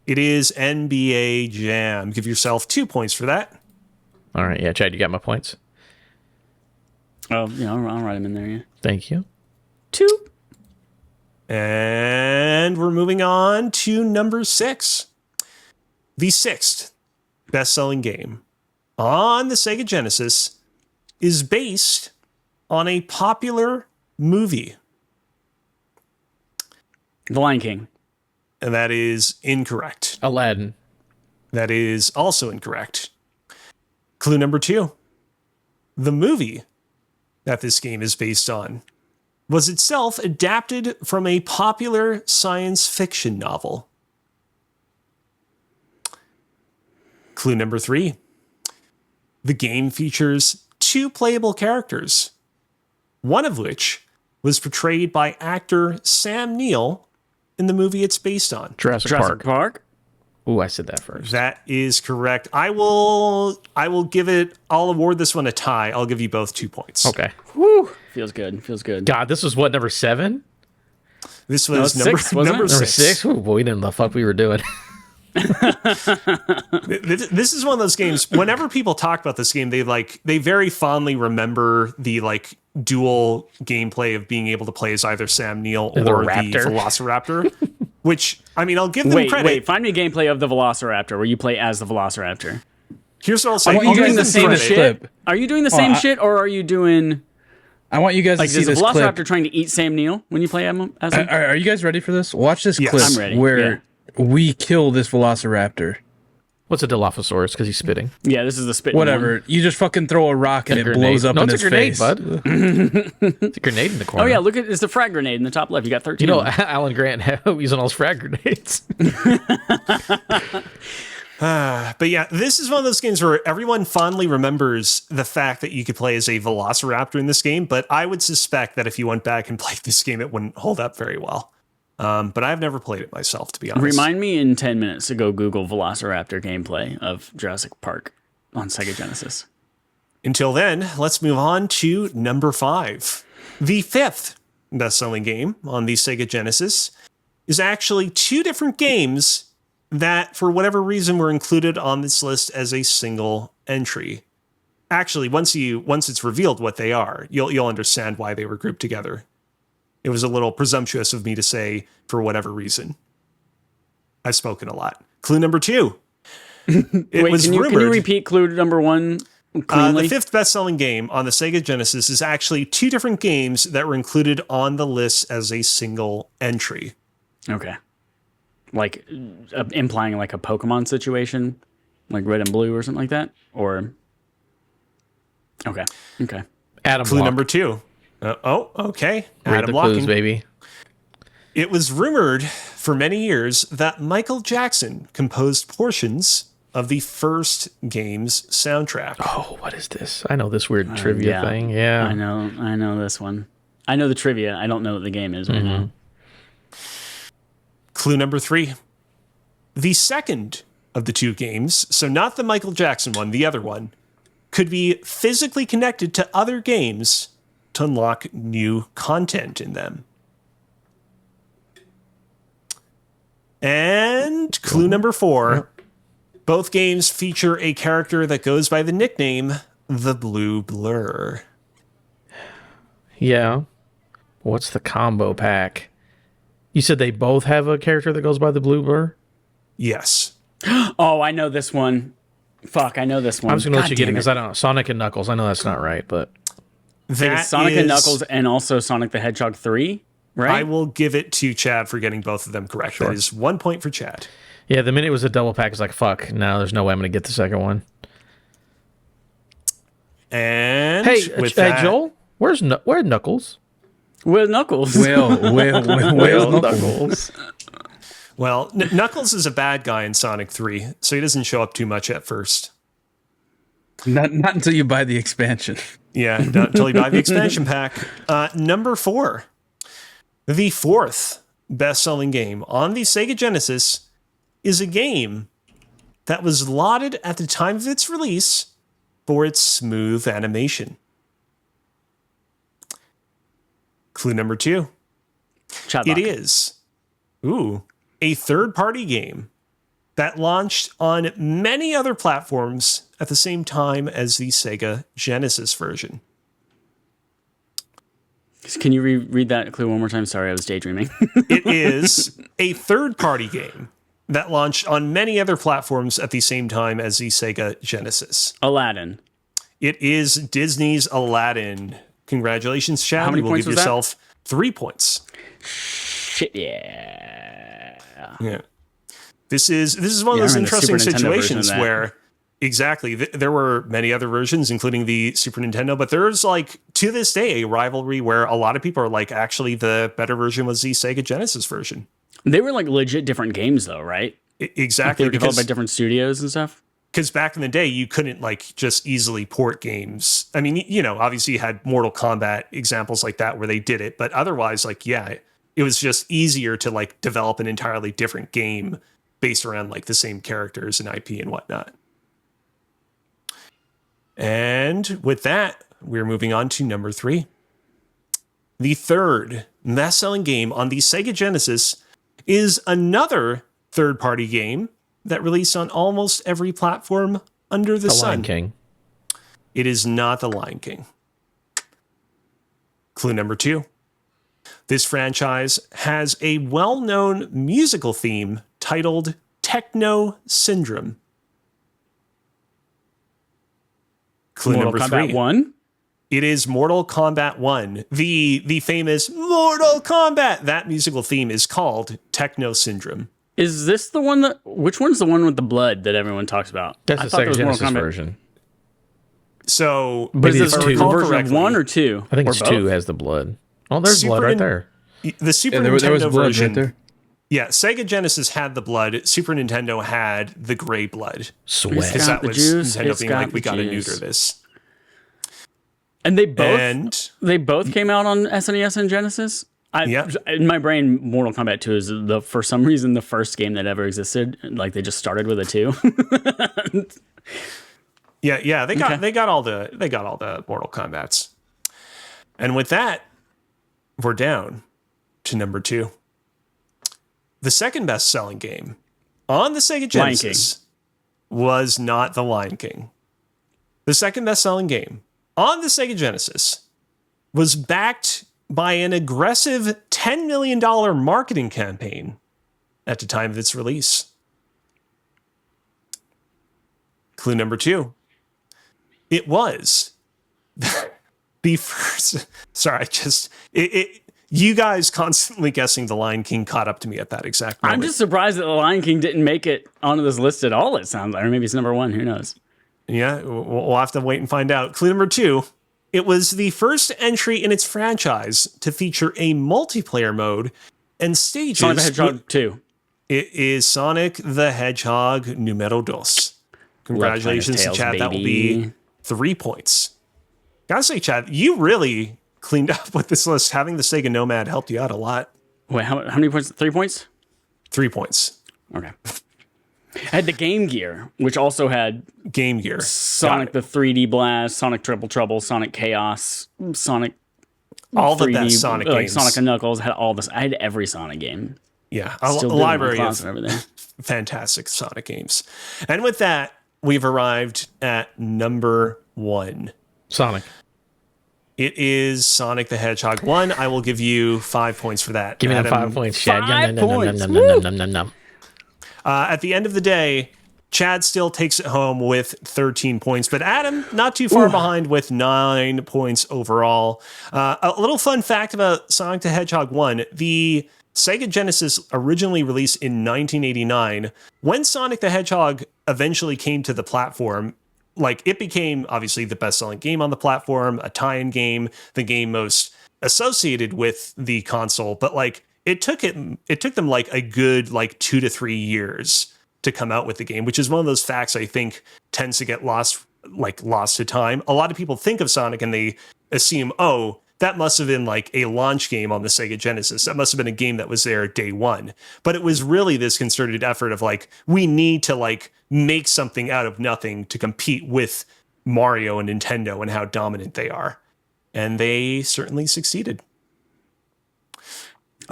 It is NBA Jam. Give yourself 2 points for that. All right, yeah, Chad, you got my points. Oh, yeah, I'll write them in there, yeah. Thank you. 2. And we're moving on to number 6. The sixth best-selling game on the Sega Genesis is based on a popular movie. The Lion King. And that is incorrect. Aladdin. That is also incorrect. Clue number 2. The movie that this game is based on was itself adapted from a popular science fiction novel. Clue number 3. The game features 2 playable characters, one of which was portrayed by actor Sam Neill in the movie it's based on. Jurassic Park. Ooh, I said that first. That is correct. I will I'll award this one a tie. I'll give you both 2 points. Okay. Whew. Feels good. Feels good. God, this was what, number 7? This was No, number 6, wasn't it? number Number 6. 6? Ooh, boy, we didn't know the fuck we were doing. This is one of those games. Whenever people talk about this game, they very fondly remember the dual gameplay of being able to play as either Sam Neill or the raptor. Velociraptor. Which, I mean, I'll give them credit. Wait, find me a gameplay of the Velociraptor where you play as the Velociraptor. Here's what I'll say. Are you doing the same credit. shit? Are you doing the same shit, or are you doing I want you guys to see is the this Velociraptor clip. trying to eat Sam Neill when you play as him? Are you guys ready for this? Watch this Yes. clip I'm ready, where we kill this Velociraptor. What's a Dilophosaurus? Because he's spitting. Yeah, this is the spit. Whatever. You just fucking throw a rock and it Grenade. blows up No, in it's his a grenade, face. bud. It's a grenade in the corner. Oh yeah, look at it's the frag grenade in the top left. You got 13. You know, Alan Grant using all his frag grenades. But yeah, this is one of those games where everyone fondly remembers the fact that you could play as a Velociraptor in this game, but I would suspect that if you went back and played this game, it wouldn't hold up very well. But I've never played it myself, to be honest. Remind me in 10 minutes to go Google Velociraptor gameplay of Jurassic Park on Sega Genesis. Until then, let's move on to number 5. The 5th best-selling game on the Sega Genesis is actually 2 different games that, for whatever reason, were included on this list as a single entry. Actually, once it's revealed what they are, you'll understand why they were grouped together. It was a little presumptuous of me to say, for whatever reason. I've spoken a lot. Clue number 2. Wait, can you repeat clue number 1 cleanly? The 5th best-selling game on the Sega Genesis is actually 2 different games that were included on the list as a single entry. Okay. Like implying like a Pokemon situation, like Red and Blue or something like that? Or... Okay. Adam Clue Walk. number 2. Okay. Read Adam the Walking. clues, baby. It was rumored for many years that Michael Jackson composed portions of the first game's soundtrack. Oh, what is this? I know this weird trivia thing. Yeah. I know this one. I know the trivia. I don't know what the game is right now. Clue number 3. The second of the 2 games, so not the Michael Jackson one, the other one, could be physically connected to other games to unlock new content in them. And clue number 4. Both games feature a character that goes by the nickname The Blue Blur. Yeah. What's the combo pack? You said they both have a character that goes by the Blue Blur? Yes. Oh, I know this one. Fuck, I know this one. I'm just going to let God you get it damn because I don't know. Sonic and Knuckles. I know that's not right, but... That It's Sonic and is- Knuckles and also Sonic the Hedgehog 3, right? I will give it to Chad for getting both of them correct. That is 1 point for Chad. Yeah, the minute it was a double pack, it's like, fuck, no, there's no way I'm going to get the second one. And Hey, with that, Joel, where's Knuckles? With Knuckles. Where's Knuckles. Knuckles? well, Knuckles is a bad guy in Sonic 3, so he doesn't show up too much at first. Not until you buy the expansion. Yeah, not until you buy the expansion pack. Number 4. The 4th best-selling game on the Sega Genesis is a game that was lauded at the time of its release for its smooth animation. Clue number 2. Chadlock. It is a third-party game that launched on many other platforms at the same time as the Sega Genesis version. Can you read that clue one more time? Sorry, I was daydreaming. It is a third-party game that launched on many other platforms at the same time as the Sega Genesis. Aladdin. It is Disney's Aladdin. Congratulations, Chad. How many You will points give was that? yourself 3 points. Shit, yeah. Yeah. This is one of those I remember the interesting Super Nintendo version of situations that. where exactly there were many other versions, including the Super Nintendo, but there's like to this day a rivalry where a lot of people are like, actually, the better version was the Sega Genesis version. They were like legit different games, though, right? Exactly, They were developed by different studios and stuff. because back in the day, you couldn't like just easily port games. I mean, you know, obviously you had Mortal Kombat examples like that where they did it, but otherwise, like, yeah, it was just easier to like develop an entirely different game based around like the same characters and IP and whatnot. And with that, we're moving on to number 3. The third best-selling game on the Sega Genesis is another third-party game that released on almost every platform under the sun. Lion King. It is not The Lion King. Clue number 2. This franchise has a well-known musical theme titled Techno Syndrome. Clue Mortal number Kombat 3. 1. It is Mortal Kombat 1. The famous Mortal Kombat. That musical theme is called Techno Syndrome. Is this the one that? Which one's the one with the blood that everyone talks about? That's I the thought there Sega was Mortal Genesis Kombat- version. So, But is Maybe this it's a two. version of correctly, 1 or 2? I think Or it's both? 2 has the blood. Oh, there's Super blood right Nin- there. the Super Yeah, there was Nintendo blood version. right there. Yeah, Sega Genesis had the blood. Super Nintendo had the gray blood. Sweat. It's Because got that the was juice, Nintendo it's being got like, we the got to juice. neuter this. And they both And came out on SNES and Genesis. Yeah. In my brain, Mortal Kombat 2 is for some reason the first game that ever existed. Like they just started with a 2. yeah, they got all the Mortal Kombats. And with that, we're down to number 2. The second best-selling game on the Sega Genesis was not The Lion King. The second best-selling game on the Sega Genesis was backed by an aggressive $10 million marketing campaign at the time of its release. Clue number 2. It was the first. Sorry, you guys constantly guessing The Lion King caught up to me at that exact moment. I'm just surprised that The Lion King didn't make it onto this list at all. It sounds like, or maybe it's number 1. Who knows? Yeah, we'll have to wait and find out. Clue number 2. It was the first entry in its franchise to feature a multiplayer mode and stages. Sonic the Hedgehog 2. It is Sonic the Hedgehog numero dos. Congratulations to Tails, Chad. That will baby. be 3 points. Gotta say, Chad, you really cleaned up with this list. Having the Sega Nomad helped you out a lot. Wait, how many points? 3 points? 3 points. Okay. I had the Game Gear, which also had Game Gear. Sonic the 3D Blast, Sonic Triple Trouble, Sonic Chaos, Sonic all the 3D, best Sonic like games. Sonic and Knuckles. Had all this. I had every Sonic game. Yeah, Still a do in my library closet of and everything. fantastic Sonic games. And with that, we've arrived at number 1. Sonic. It is Sonic the Hedgehog 1. I will give you 5 points for that. Give me the Adam, 5 points, Chad. 5 points. Yum. At the end of the day, Chad still takes it home with 13 points, but Adam not too far behind with 9 points overall. A little fun fact about Sonic the Hedgehog 1, the Sega Genesis originally released in 1989. When Sonic the Hedgehog eventually came to the platform, like it became obviously the best-selling game on the platform, a tie-in game, the game most associated with the console, but like it took them like a good like 2 to 3 years to come out with the game, which is one of those facts I think tends to get lost to time. A lot of people think of Sonic and they assume, oh, that must have been like a launch game on the Sega Genesis. That must have been a game that was there day one. But it was really this concerted effort of like, we need to like make something out of nothing to compete with Mario and Nintendo and how dominant they are. And they certainly succeeded.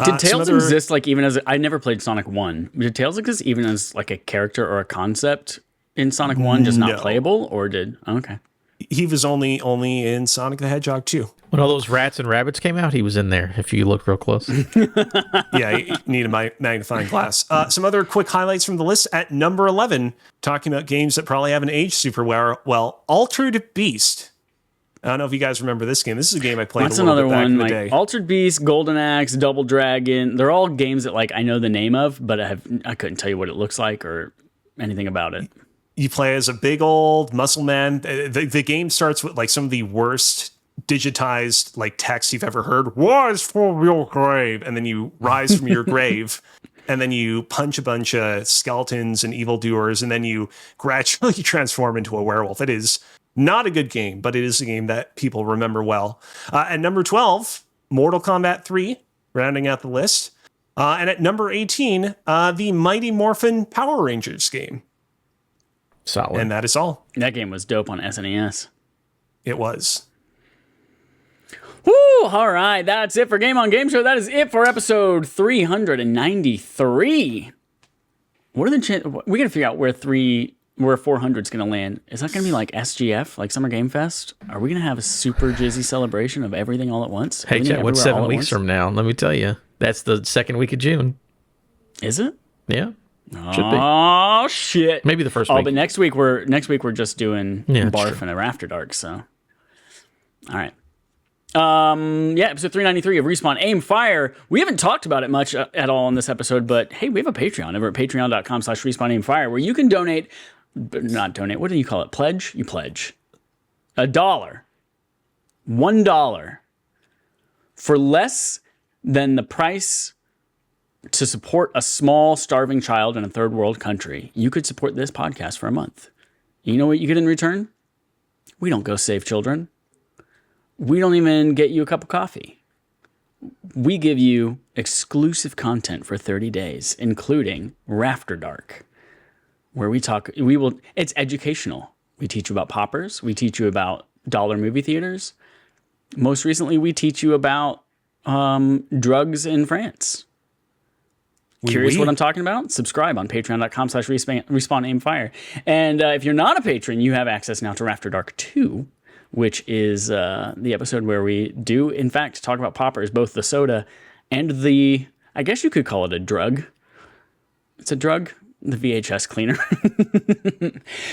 Did Tails exist like even as I never played Sonic 1? Did Tails exist even as like a character or a concept in Sonic 1, just not No. playable? Or did okay. He was only in Sonic the Hedgehog 2. When all those rats and rabbits came out, he was in there, if you look real close. Yeah, you need a magnifying glass. Some other quick highlights from the list at number 11, talking about games that probably haven't aged super well. Altered Beast. I don't know if you guys remember this game. This is a game I played That's a little another bit back one. in the Like day. Altered Beast, Golden Axe, Double Dragon. They're all games that like I know the name of, but I couldn't tell you what it looks like or anything about it. You play as a big old muscle man. The game starts with like some of the worst digitized like text you've ever heard. Rise from your grave, and then you rise from your grave, and then you punch a bunch of skeletons and evildoers, and then you gradually transform into a werewolf. It is not a good game, but it is a game that people remember well. At number 12, Mortal Kombat 3, rounding out the list. And at number 18, the Mighty Morphin Power Rangers game. Solid. And that is all. That game was dope on SNES. It was. Woo! All right, that's it for Game on Game Show. That is it for episode 393. What are the chances? We gotta figure out where 400 is gonna land. Is that gonna be like SGF, like Summer Game Fest? Are we gonna have a super jizzy celebration of everything all at once? Hey, Everything Chet, what's everywhere 7 all at weeks once? from now? Let me tell you. That's the second week of June. Is it? Yeah. Should be. Oh shit! Maybe the first Oh, week. but next week we're just doing Yeah, that's Barf true. and a Rafter Dark. So, all right. Episode 393 of Respawn Aim Fire. We haven't talked about it much at all in this episode, but hey, we have a Patreon over at patreon.com/Respawn Aim Fire where you can donate, but not donate. What do you call it? Pledge? You pledge $1, $1 for less than the price to support a small starving child in a third world country. You could support this podcast for a month. You know what you get in return? We don't go save children. We don't even get you a cup of coffee. We give you exclusive content for 30 days, including Rafter Dark, where it's educational. We teach you about poppers. We teach you about dollar movie theaters. Most recently, we teach you about drugs in France. Curious what I'm talking about? Subscribe on patreon.com/respawn-aimfire. And if you're not a patron, you have access now to Rafter Dark 2, which is the episode where we do, in fact, talk about poppers, both the soda and I guess you could call it a drug. It's a drug, the VHS cleaner.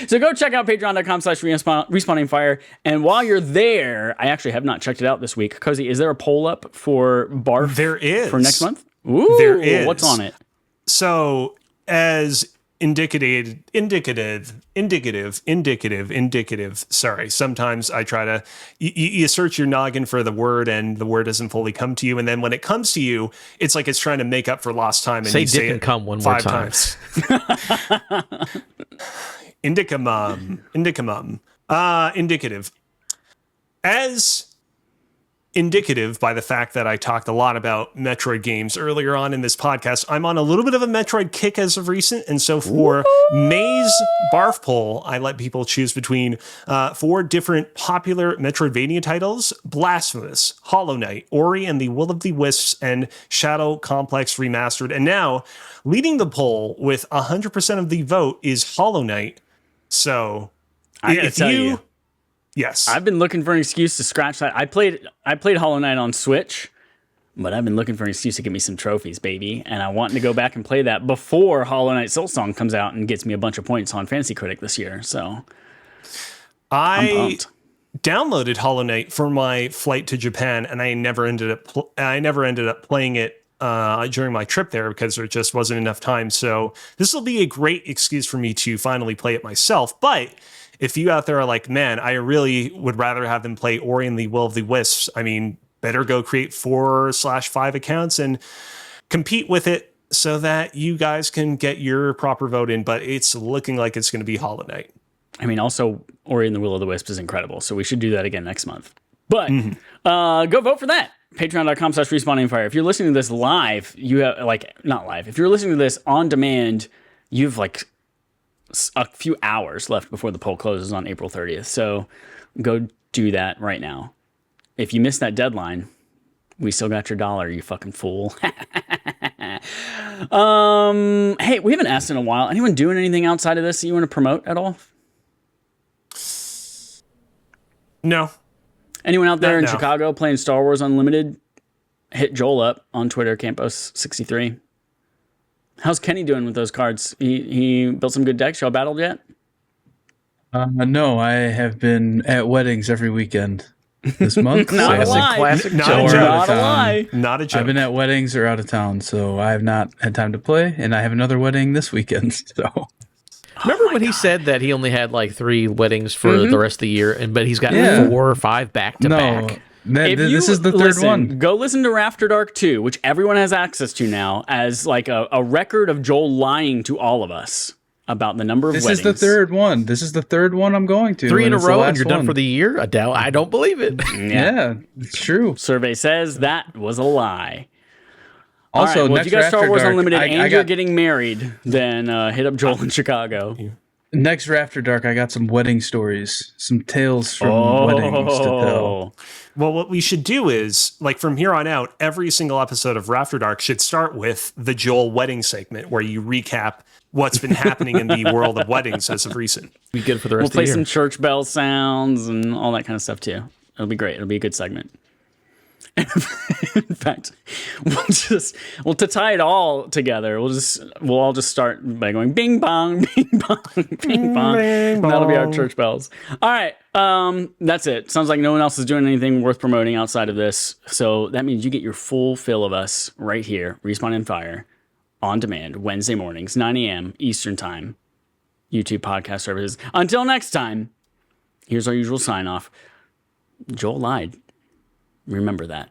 So go check out patreon.com/respawn-aimfire. And while you're there, I actually have not checked it out this week. Cozy, is there a poll up for Barf? There is. For next month? Ooh, There is. What's on it? So, as indicative. Sorry, sometimes I try to, you search your noggin for the word and the word doesn't fully come to you. And then when it comes to you, it's like it's trying to make up for lost time. And Say you dick say and it cum one more 5 time. times. Indicative. As indicative by the fact that I talked a lot about Metroid games earlier on in this podcast, I'm on a little bit of a Metroid kick as of recent. And so for May's Barf poll, I let people choose between 4 different popular Metroidvania titles: Blasphemous, Hollow Knight, Ori and the Will of the Wisps, and Shadow Complex Remastered. And now leading the poll with 100% of the vote is Hollow Knight. So I gotta tell you. Yes. I've been looking for an excuse to scratch that. I played Hollow Knight on Switch, but I've been looking for an excuse to get me some trophies, baby. And I want to go back and play that before Hollow Knight Silksong comes out and gets me a bunch of points on Fantasy Critic this year. So I'm I pumped. downloaded Hollow Knight for my flight to Japan, and I never ended up playing it during my trip there because there just wasn't enough time. So this will be a great excuse for me to finally play it myself. But if you out there are like, man, I really would rather have them play Ori and the Will of the Wisps, I mean, better go create 4/5 accounts and compete with it so that you guys can get your proper vote in. But it's looking like it's going to be Hollow Knight. I mean, also, Ori and the Will of the Wisps is incredible, so we should do that again next month. But go vote for that. Patreon.com/respawn-aimfire. If you're listening to this live, you have, not live. If you're listening to this on demand, you have, a few hours left before the poll closes on April 30th. So go do that right now. If you missed that deadline, we still got your $1, you fucking fool. Hey, we haven't asked in a while. Anyone doing anything outside of this that you want to promote at all? No. Anyone out there Not in now. Chicago playing Star Wars Unlimited, hit Joel up on Twitter, Campos63. How's Kenny doing with those cards? He built some good decks. Y'all battled yet? No, I have been at weddings every weekend this month. Not a so lie. Classic Not Joel. a joke. Not a lie. Not a joke. I've been at weddings or out of town, so I have not had time to play, and I have another wedding this weekend. So Remember when he said that he only had like 3 weddings for the rest of the year, but he's got Yeah. 4 or 5 back to no, back. this is the third one. Go listen to After Dark 2, which everyone has access to now, as like a record of Joel lying to all of us about the number of This weddings. is the third one. This is the third one I'm going to. 3 in a it's the row, and last you're done one. for the year. I don't believe it. Yeah, it's true. Survey says that was a lie. Also, All right, well, if next you got Star After Wars Dark, Unlimited I and you're got getting married, then hit up Joel in Chicago. next After Dark. I got some wedding stories, some tales from weddings to tell. Well, what we should do is, like, from here on out, every single episode of After Dark should start with the Joel wedding segment, where you recap what's been happening in the world of weddings as of recent. Be good for the We'll rest play of the some year. church bell sounds and all that kind of stuff too. It'll be great. It'll be a good segment. In fact, well, to tie it all together, we'll all just start by going bing bong, bing bong, bing bong. And that'll be our church bells. All right, that's it. Sounds like no one else is doing anything worth promoting outside of this. So that means you get your full fill of us right here, Respawn and Fire, on demand, Wednesday mornings, 9 a.m. Eastern Time, YouTube podcast services. Until next time, here's our usual sign off. Joel lied. Remember that.